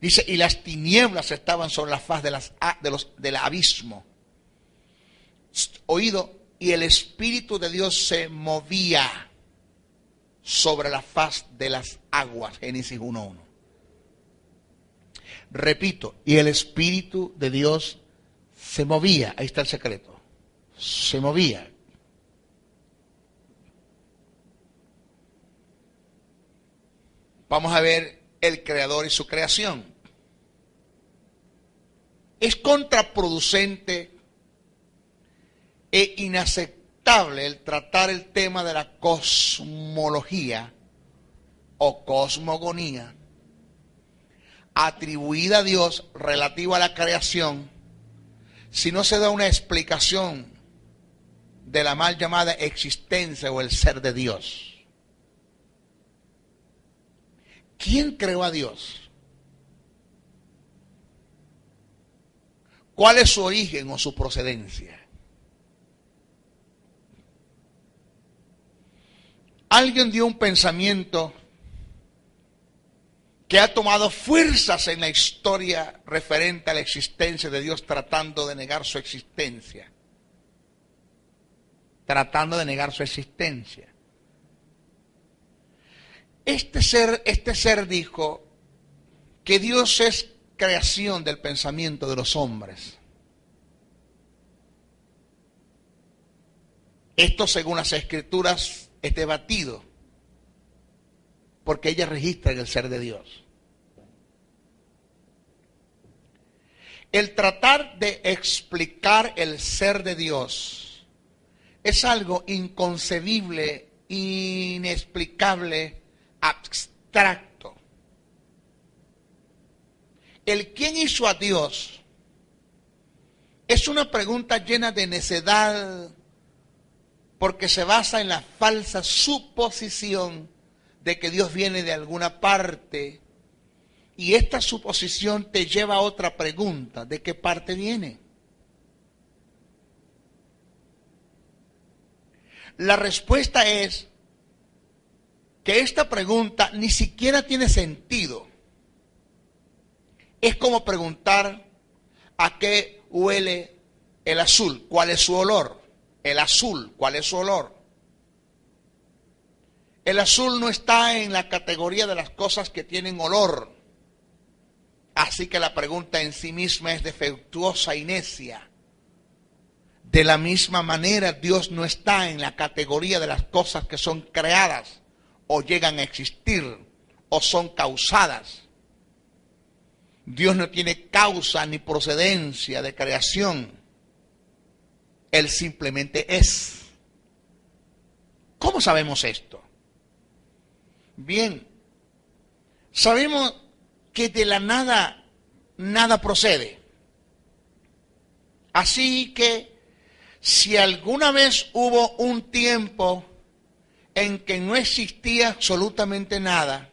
S2: Dice, y las tinieblas estaban sobre la faz del abismo. Oído, y el Espíritu de Dios se movía sobre la faz de las aguas. Génesis 1:1. Repito, y el Espíritu de Dios se movía. Ahí está el secreto. Se movía. Vamos a ver el Creador y su creación. Es contraproducente e inaceptable el tratar el tema de la cosmología o cosmogonía atribuida a Dios relativa a la creación si no se da una explicación de la mal llamada existencia o el ser de Dios. ¿Quién creó a Dios? ¿Cuál es su origen o su procedencia? Alguien dio un pensamiento que ha tomado fuerzas en la historia referente a la existencia de Dios, tratando de negar su existencia. Tratando de negar su existencia. Este ser dijo que Dios es creación del pensamiento de los hombres. Esto, según las Escrituras, es debatido, porque ellas registran el ser de Dios. El tratar de explicar el ser de Dios es algo inconcebible, inexplicable, abstracto. El quién hizo a Dios es una pregunta llena de necedad, porque se basa en la falsa suposición de que Dios viene de alguna parte, y esta suposición te lleva a otra pregunta: ¿de qué parte viene? La respuesta es que esta pregunta ni siquiera tiene sentido. Es como preguntar a qué huele el azul, cuál es su olor. El azul, ¿cuál es su olor? El azul no está en la categoría de las cosas que tienen olor. Así que la pregunta en sí misma es defectuosa y necia. De la misma manera, Dios no está en la categoría de las cosas que son creadas o llegan a existir o son causadas. Dios no tiene causa ni procedencia de creación. Él simplemente es. ¿Cómo sabemos esto? Bien, sabemos que de la nada, nada procede. Así que si alguna vez hubo un tiempo en que no existía absolutamente nada,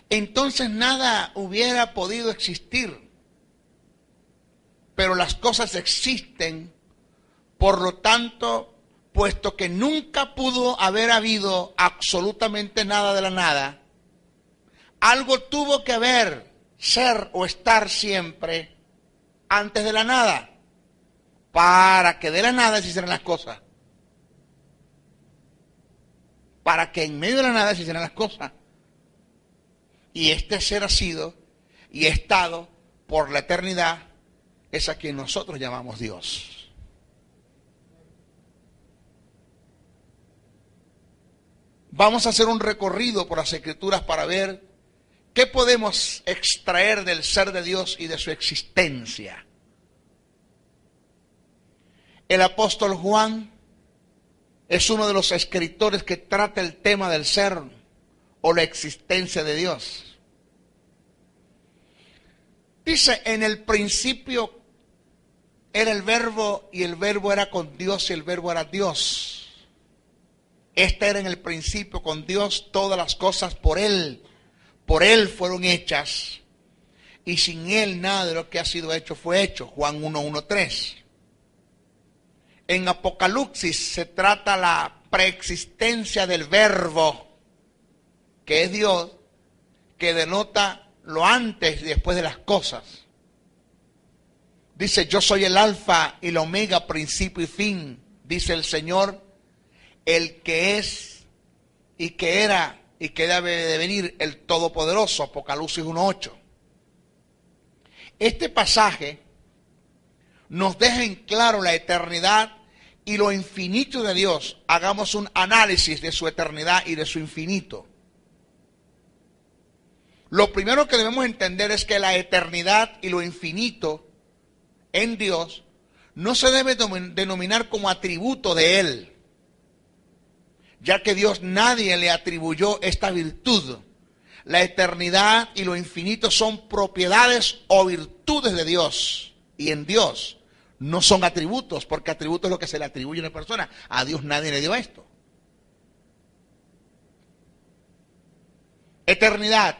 S2: entonces nada hubiera podido existir. Pero las cosas existen, por lo tanto, puesto que nunca pudo haber habido absolutamente nada de la nada, algo tuvo que haber, ser o estar siempre antes de la nada, para que de la nada se hicieran las cosas. Para que en medio de la nada se hicieran las cosas. Y este ser ha sido y ha estado por la eternidad, es a quien nosotros llamamos Dios. Vamos a hacer un recorrido por las Escrituras para ver qué podemos extraer del ser de Dios y de su existencia. El apóstol Juan es uno de los escritores que trata el tema del ser o la existencia de Dios. Dice, en el principio era el verbo y el verbo era con Dios y el verbo era Dios. Este era en el principio con Dios, todas las cosas por Él fueron hechas y sin Él nada de lo que ha sido hecho fue hecho. Juan 1:1-3. En Apocalipsis se trata la preexistencia del verbo, que es Dios, que denota lo antes y después de las cosas. Dice, yo soy el alfa y la omega, principio y fin, dice el Señor, el que es y que era y que debe de venir, el Todopoderoso, Apocalipsis 1:8. Este pasaje nos deja en claro la eternidad y lo infinito de Dios. Hagamos un análisis de su eternidad y de su infinito. Lo primero que debemos entender es que la eternidad y lo infinito en Dios no se debe denominar como atributo de Él, ya que Dios nadie le atribuyó esta virtud. La eternidad y lo infinito son propiedades o virtudes de Dios, y en Dios no son atributos, porque atributo es lo que se le atribuye a una persona. A Dios nadie le dio esto. Eternidad,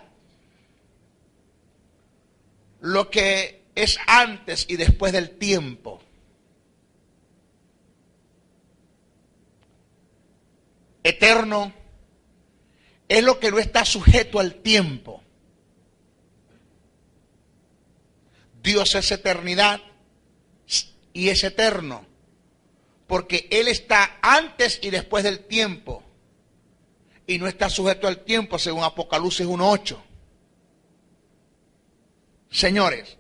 S2: lo que es antes y después del tiempo. Eterno es lo que no está sujeto al tiempo. Dios es eternidad y es eterno, porque Él está antes y después del tiempo, y no está sujeto al tiempo, según Apocalipsis 1:8. Señores,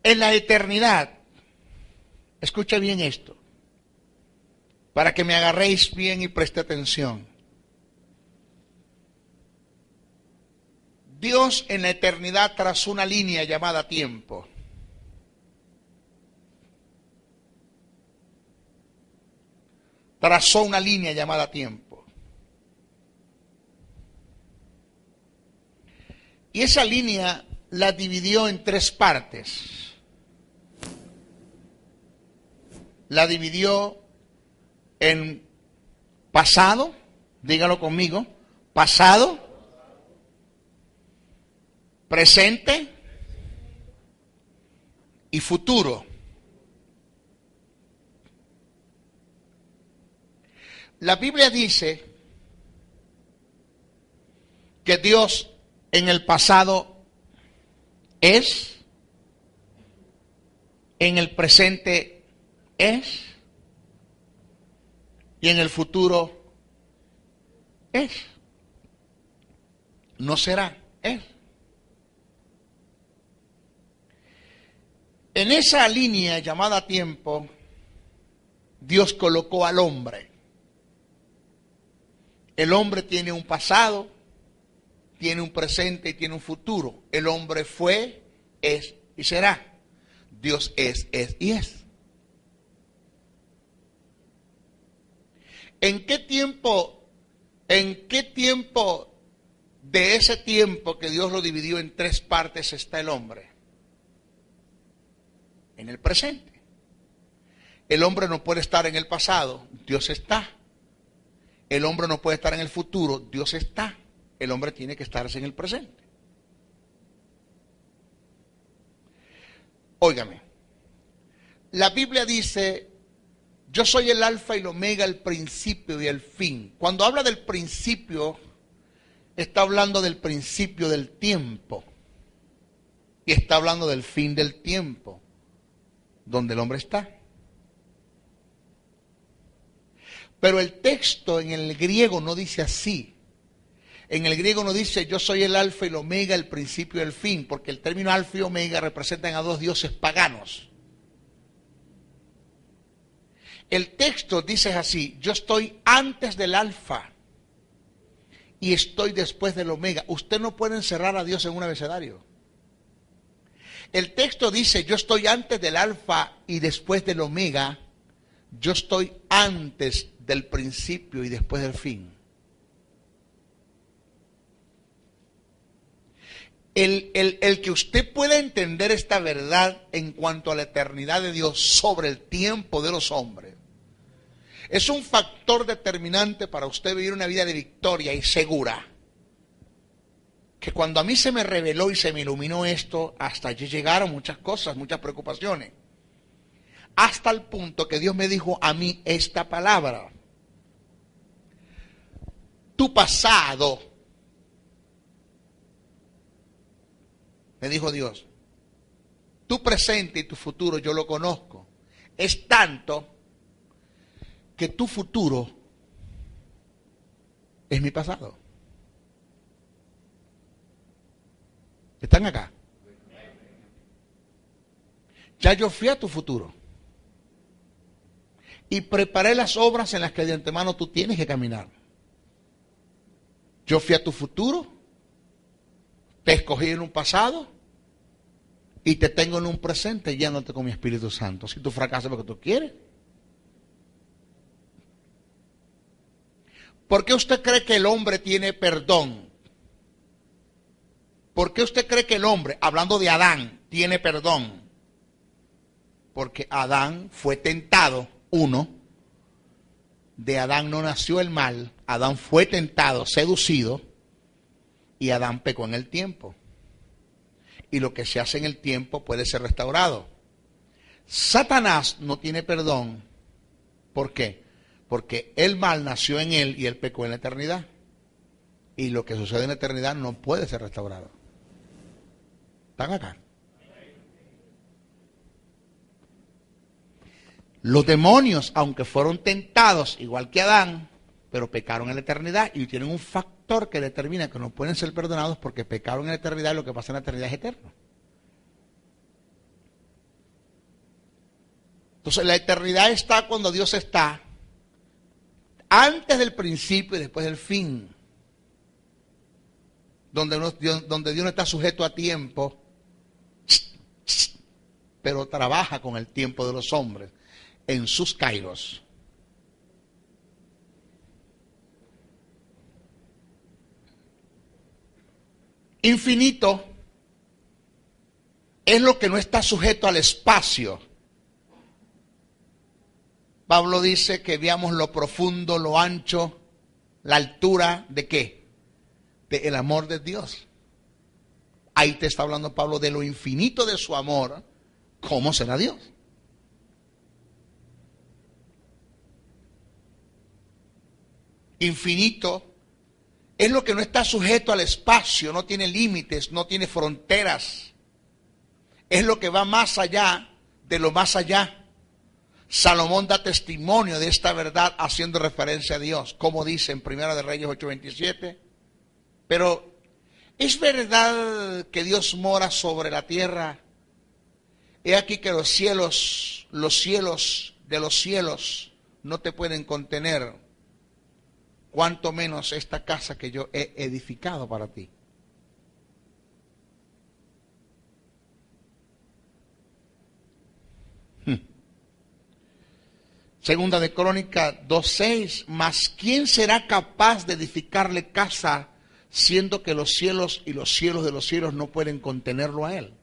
S2: en la eternidad, escucha bien esto, para que me agarréis bien y preste atención. Dios en la eternidad trazó una línea llamada tiempo. Trazó una línea llamada tiempo. Y esa línea la dividió en tres partes. La dividió en pasado, dígalo conmigo, pasado, presente y futuro. La Biblia dice que Dios en el pasado es, en el presente es y en el futuro es. No será, es. En esa línea llamada tiempo, Dios colocó al hombre. El hombre tiene un pasado, tiene un presente y tiene un futuro. El hombre fue, es y será. Dios es y es. ¿En qué tiempo de ese tiempo que Dios lo dividió en tres partes está el hombre? En el presente. El hombre no puede estar en el pasado, Dios está. El hombre no puede estar en el futuro, Dios está. El hombre tiene que estarse en el presente. Óigame, la Biblia dice, yo soy el alfa y el omega, el principio y el fin. Cuando habla del principio, está hablando del principio del tiempo. Y está hablando del fin del tiempo, donde el hombre está. Pero el texto en el griego no dice así. En el griego no dice yo soy el alfa y el omega, el principio y el fin, porque el término alfa y omega representan a dos dioses paganos. El texto dice así, yo estoy antes del alfa y estoy después del omega. Usted no puede encerrar a Dios en un abecedario. El texto dice yo estoy antes del alfa y después del omega. Yo estoy antes del principio y después del fin. El que usted pueda entender esta verdad en cuanto a la eternidad de Dios sobre el tiempo de los hombres, es un factor determinante para usted vivir una vida de victoria y segura. Que cuando a mí se me reveló y se me iluminó esto, hasta allí llegaron muchas cosas, muchas preocupaciones. Hasta el punto que Dios me dijo a mí esta palabra. Tu pasado, me dijo Dios, tu presente y tu futuro yo lo conozco. Es tanto que tu futuro es mi pasado. ¿Están acá? Ya yo fui a tu futuro. Y preparé las obras en las que de antemano tú tienes que caminar. Yo fui a tu futuro, te escogí en un pasado y te tengo en un presente guiándote con mi Espíritu Santo. Si tú fracasas porque tú quieres. ¿Por qué usted cree que el hombre tiene perdón? ¿Por qué usted cree que el hombre, hablando de Adán, tiene perdón? Porque Adán fue tentado, uno. De Adán no nació el mal, Adán fue tentado, seducido, y Adán pecó en el tiempo. Y lo que se hace en el tiempo puede ser restaurado. Satanás no tiene perdón. ¿Por qué? Porque el mal nació en él y él pecó en la eternidad. Y lo que sucede en la eternidad no puede ser restaurado. ¿Están acá? Los demonios, aunque fueron tentados, igual que Adán, pero pecaron en la eternidad y tienen un factor que determina que no pueden ser perdonados porque pecaron en la eternidad y lo que pasa en la eternidad es eterno. Entonces la eternidad está cuando Dios está antes del principio y después del fin. Donde Dios no está sujeto a tiempo, pero trabaja con el tiempo de los hombres en sus kairos. Infinito es lo que no está sujeto al espacio. Pablo dice que veamos lo profundo, lo ancho, la altura de ¿qué? Del amor de Dios. Ahí te está hablando Pablo de lo infinito de su amor. ¿Cómo será Dios? Infinito es lo que no está sujeto al espacio, no tiene límites, no tiene fronteras. Es lo que va más allá de lo más allá. Salomón da testimonio de esta verdad haciendo referencia a Dios, como dice en Primera de Reyes 8:27. Pero ¿es verdad que Dios mora sobre la tierra? He aquí que los cielos de los cielos no te pueden contener, cuanto menos esta casa que yo he edificado para ti. Segunda de Crónicas 2:6, mas ¿quién será capaz de edificarle casa, siendo que los cielos y los cielos de los cielos no pueden contenerlo a él?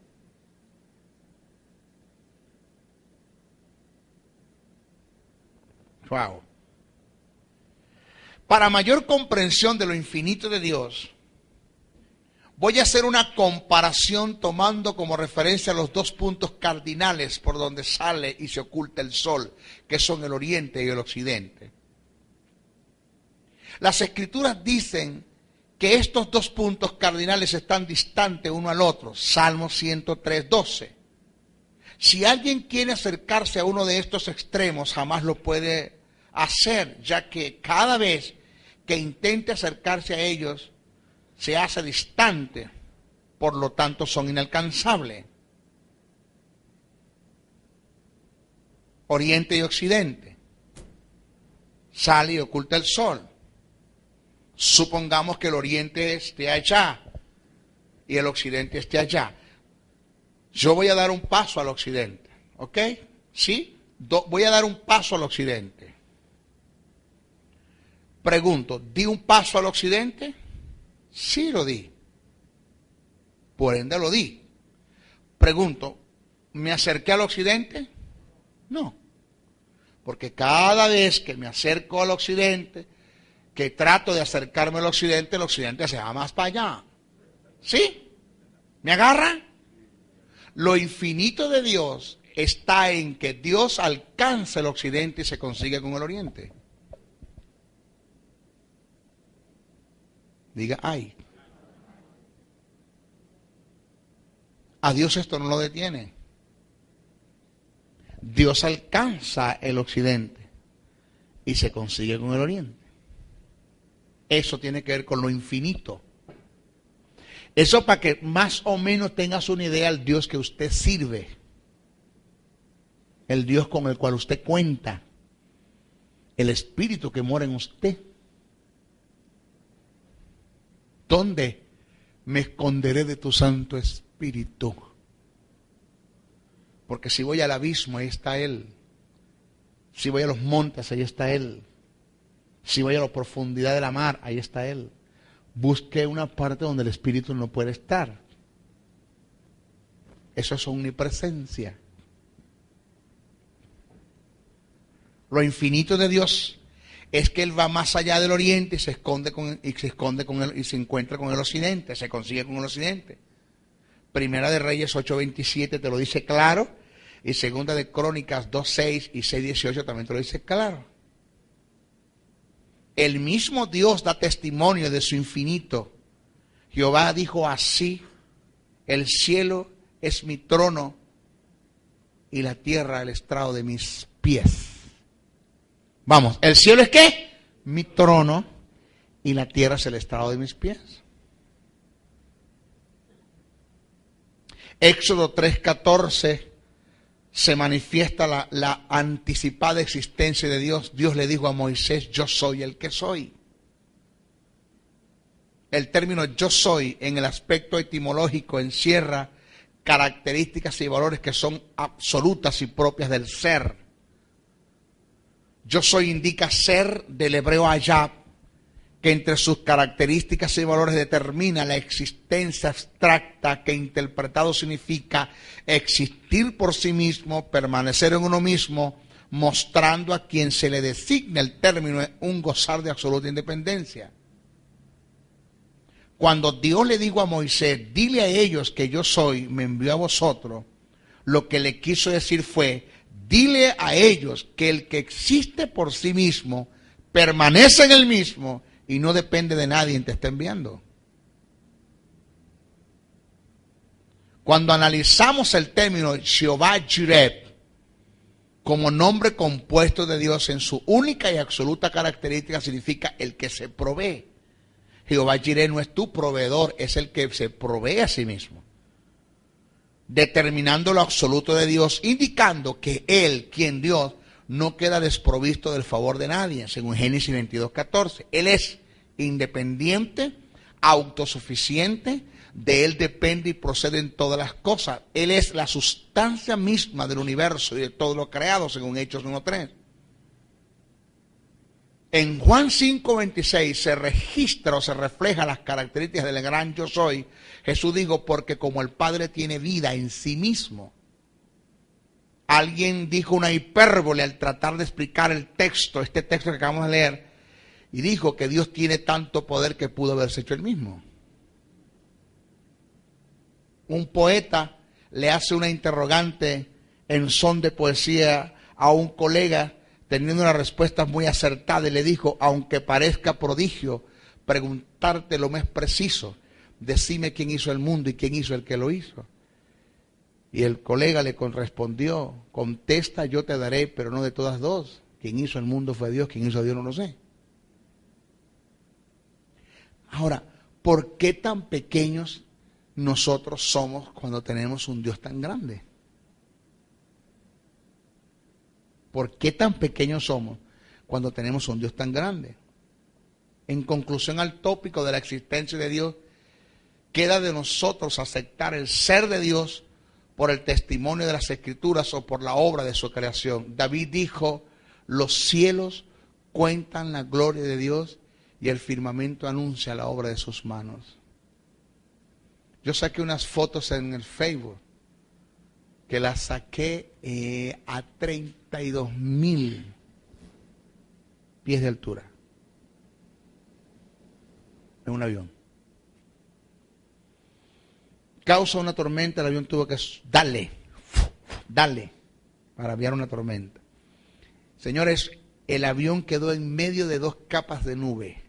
S2: Wow. Para mayor comprensión de lo infinito de Dios, voy a hacer una comparación tomando como referencia los dos puntos cardinales por donde sale y se oculta el sol, que son el oriente y el occidente. Las escrituras dicen que estos dos puntos cardinales están distantes uno al otro. Salmo 103:12. Si alguien quiere acercarse a uno de estos extremos, jamás lo puede hacer, ya que cada vez que intente acercarse a ellos, se hace distante, por lo tanto son inalcanzables. Oriente y occidente. Sale y oculta el sol. Supongamos que el oriente esté allá y el occidente esté allá. Yo voy a dar un paso al occidente, ¿ok? ¿Sí? Voy a dar un paso al occidente. Pregunto, ¿di un paso al occidente? Sí lo di. Por ende lo di. Pregunto, ¿me acerqué al occidente? No. Porque cada vez que me acerco al occidente, que trato de acercarme al occidente, el occidente se va más para allá. ¿Sí? ¿Me agarra? Lo infinito de Dios está en que Dios alcanza el occidente y se consigue con el oriente. Diga, ay. A Dios esto no lo detiene. Dios alcanza el occidente y se consigue con el oriente. Eso tiene que ver con lo infinito. Eso para que más o menos tengas una idea del Dios que usted sirve. El Dios con el cual usted cuenta. El Espíritu que mora en usted. ¿Dónde me esconderé de tu Santo Espíritu? Porque si voy al abismo, ahí está Él. Si voy a los montes, ahí está Él. Si voy a la profundidad de la mar, ahí está Él. Busque una parte donde el Espíritu no puede estar. Eso es omnipresencia. Lo infinito de Dios es que Él va más allá del oriente y se encuentra con el occidente, se consigue con el occidente. Primera de Reyes 8:27 te lo dice claro, y Segunda de Crónicas 2:6 y 6:18 también te lo dice claro. El mismo Dios da testimonio de su infinito. Jehová dijo así: el cielo es mi trono y la tierra el estrado de mis pies. Vamos, ¿el cielo es qué? Mi trono y la tierra es el estrado de mis pies. Éxodo 3:14 se manifiesta la anticipada existencia de Dios. Dios le dijo a Moisés: yo soy el que soy. El término yo soy en el aspecto etimológico encierra características y valores que son absolutas y propias del ser. Yo soy indica ser del hebreo hayab, que entre sus características y valores determina la existencia abstracta que interpretado significa existir por sí mismo, permanecer en uno mismo, mostrando a quien se le designa el término un gozar de absoluta independencia. Cuando Dios le dijo a Moisés: dile a ellos que yo soy, me envió a vosotros, lo que le quiso decir fue: dile a ellos que el que existe por sí mismo permanece en el mismo y no depende de nadie te está enviando. Cuando analizamos el término Jehová Jireh como nombre compuesto de Dios, en su única y absoluta característica significa el que se provee. Jehová Jireh no es tu proveedor, es el que se provee a sí mismo. Determinando lo absoluto de Dios, indicando que Él, quien Dios, no queda desprovisto del favor de nadie, según Génesis 22:14. Él es independiente, autosuficiente, de Él depende y proceden todas las cosas. Él es la sustancia misma del universo y de todo lo creado, según Hechos 1:3. En Juan 5:26 se registra o se refleja las características del gran yo soy. Jesús dijo, porque como el Padre tiene vida en sí mismo. Alguien dijo una hipérbole al tratar de explicar el texto, este texto que acabamos de leer, y dijo que Dios tiene tanto poder que pudo haberse hecho él mismo. Un poeta le hace una interrogante en son de poesía a un colega, teniendo una respuesta muy acertada, y le dijo, aunque parezca prodigio preguntarte lo más preciso, decime quién hizo el mundo y quién hizo el que lo hizo. Y el colega le respondió, contesta, yo te daré, pero no de todas dos. Quien hizo el mundo fue Dios, quien hizo a Dios no lo sé. Ahora, ¿por qué tan pequeños nosotros somos cuando tenemos un Dios tan grande? ¿Por qué tan pequeños somos cuando tenemos un Dios tan grande? En conclusión al tópico de la existencia de Dios, queda de nosotros aceptar el ser de Dios por el testimonio de las Escrituras o por la obra de su creación. David dijo, los cielos cuentan la gloria de Dios y el firmamento anuncia la obra de sus manos. Yo saqué unas fotos en el Facebook que las saqué a 32,000 pies de altura en un avión. Causa una tormenta, el avión tuvo que darle para aviar una tormenta. Señores, el avión quedó en medio de 2 capas de nube.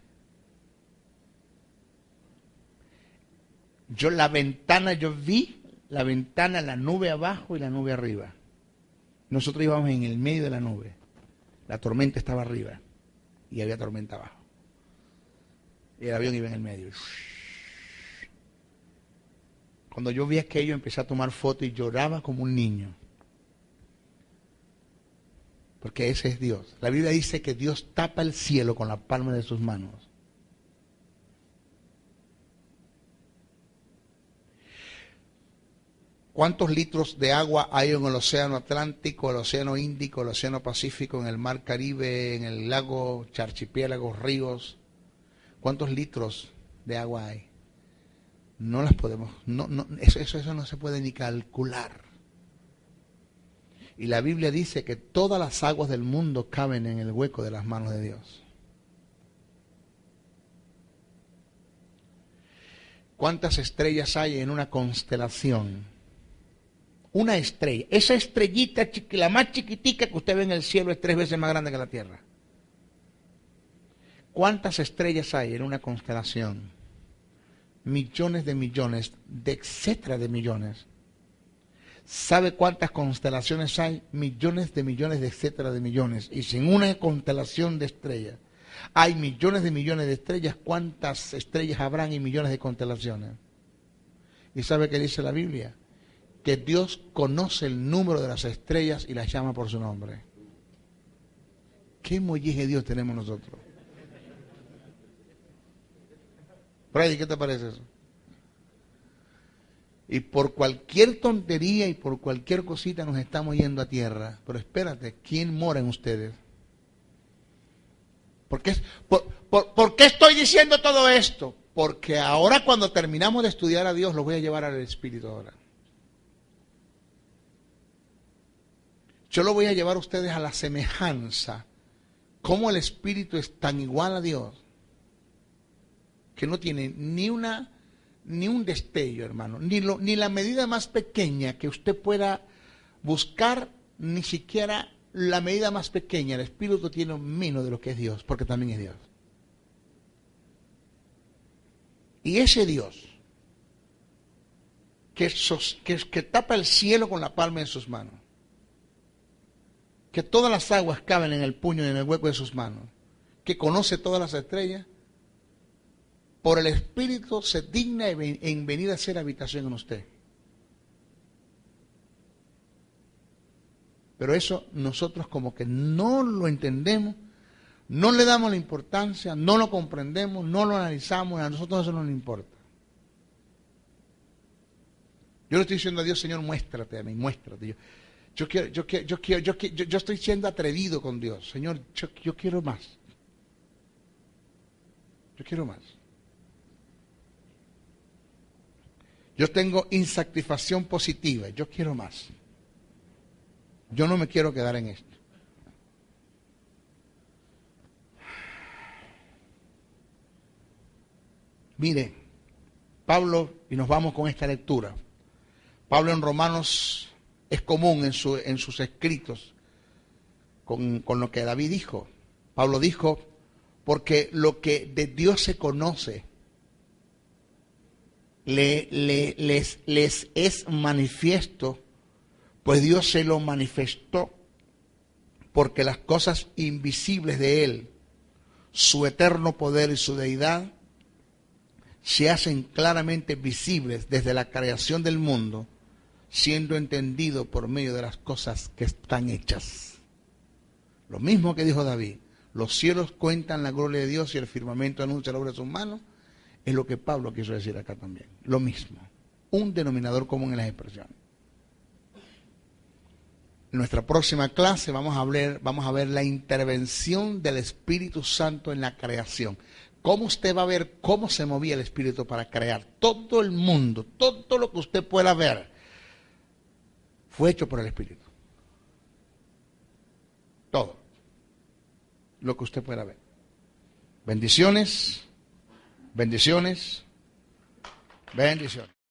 S2: Yo vi la ventana, la nube abajo y la nube arriba. Nosotros íbamos en el medio de la nube. La tormenta estaba arriba y había tormenta abajo. Y el avión iba en el medio. Cuando yo vi aquello, empecé a tomar fotos y lloraba como un niño. Porque ese es Dios. La Biblia dice que Dios tapa el cielo con la palma de sus manos. ¿Cuántos litros de agua hay en el océano Atlántico, el océano Índico, el océano Pacífico, en el mar Caribe, en el lago, archipiélagos, ríos? ¿Cuántos litros de agua hay? No las podemos, eso no se puede ni calcular. Y la Biblia dice que todas las aguas del mundo caben en el hueco de las manos de Dios. ¿Cuántas estrellas hay en una constelación? Una estrella, esa estrellita, la más chiquitica que usted ve en el cielo es 3 veces más grande que la Tierra. ¿Cuántas estrellas hay en una constelación? Millones de millones, etcétera de millones. ¿Sabe cuántas constelaciones hay? Millones, de etcétera de millones. Y sin una constelación de estrellas, hay millones de estrellas. ¿Cuántas estrellas habrán y millones de constelaciones? ¿Y sabe qué dice la Biblia? Que Dios conoce el número de las estrellas y las llama por su nombre. ¿Qué molleje Dios tenemos nosotros? Freddy, ¿qué te parece eso? Y por cualquier tontería y por cualquier cosita nos estamos yendo a tierra. Pero espérate, ¿quién mora en ustedes? ¿Por qué estoy diciendo todo esto? Porque ahora cuando terminamos de estudiar a Dios, los voy a llevar al Espíritu ahora. Yo lo voy a llevar a ustedes a la semejanza. Cómo el Espíritu es tan igual a Dios, que no tiene ni un destello, hermano, ni la medida más pequeña que usted pueda buscar, ni siquiera la medida más pequeña. El Espíritu tiene menos de lo que es Dios, porque también es Dios. Y ese Dios que tapa el cielo con la palma de sus manos, que todas las aguas caben en el puño y en el hueco de sus manos, que conoce todas las estrellas, por el Espíritu se digna en venir a hacer habitación en usted. Pero eso nosotros como que no lo entendemos, no le damos la importancia, no lo comprendemos, no lo analizamos, y a nosotros eso no nos importa. Yo le estoy diciendo a Dios, Señor, muéstrate a mí, muéstrate. Yo estoy siendo atrevido con Dios. Señor, yo quiero más. Yo quiero más. Yo tengo insatisfacción positiva. Yo quiero más. Yo no me quiero quedar en esto. Mire, Pablo, y nos vamos con esta lectura. Pablo en Romanos es común en sus escritos con lo que David dijo. Pablo dijo, porque lo que de Dios se conoce les es manifiesto, pues Dios se lo manifestó, porque las cosas invisibles de Él, su eterno poder y su deidad, se hacen claramente visibles desde la creación del mundo, siendo entendido por medio de las cosas que están hechas. Lo mismo que dijo David, los cielos cuentan la gloria de Dios y el firmamento anuncia la obra de sus manos, es lo que Pablo quiso decir acá también. Lo mismo, un denominador común en las expresiones. En nuestra próxima clase vamos a ver la intervención del Espíritu Santo en la creación. Cómo usted va a ver cómo se movía el Espíritu para crear. Todo el mundo, todo lo que usted pueda ver, fue hecho por el Espíritu. Todo lo que usted pueda ver. Bendiciones, bendiciones, bendiciones.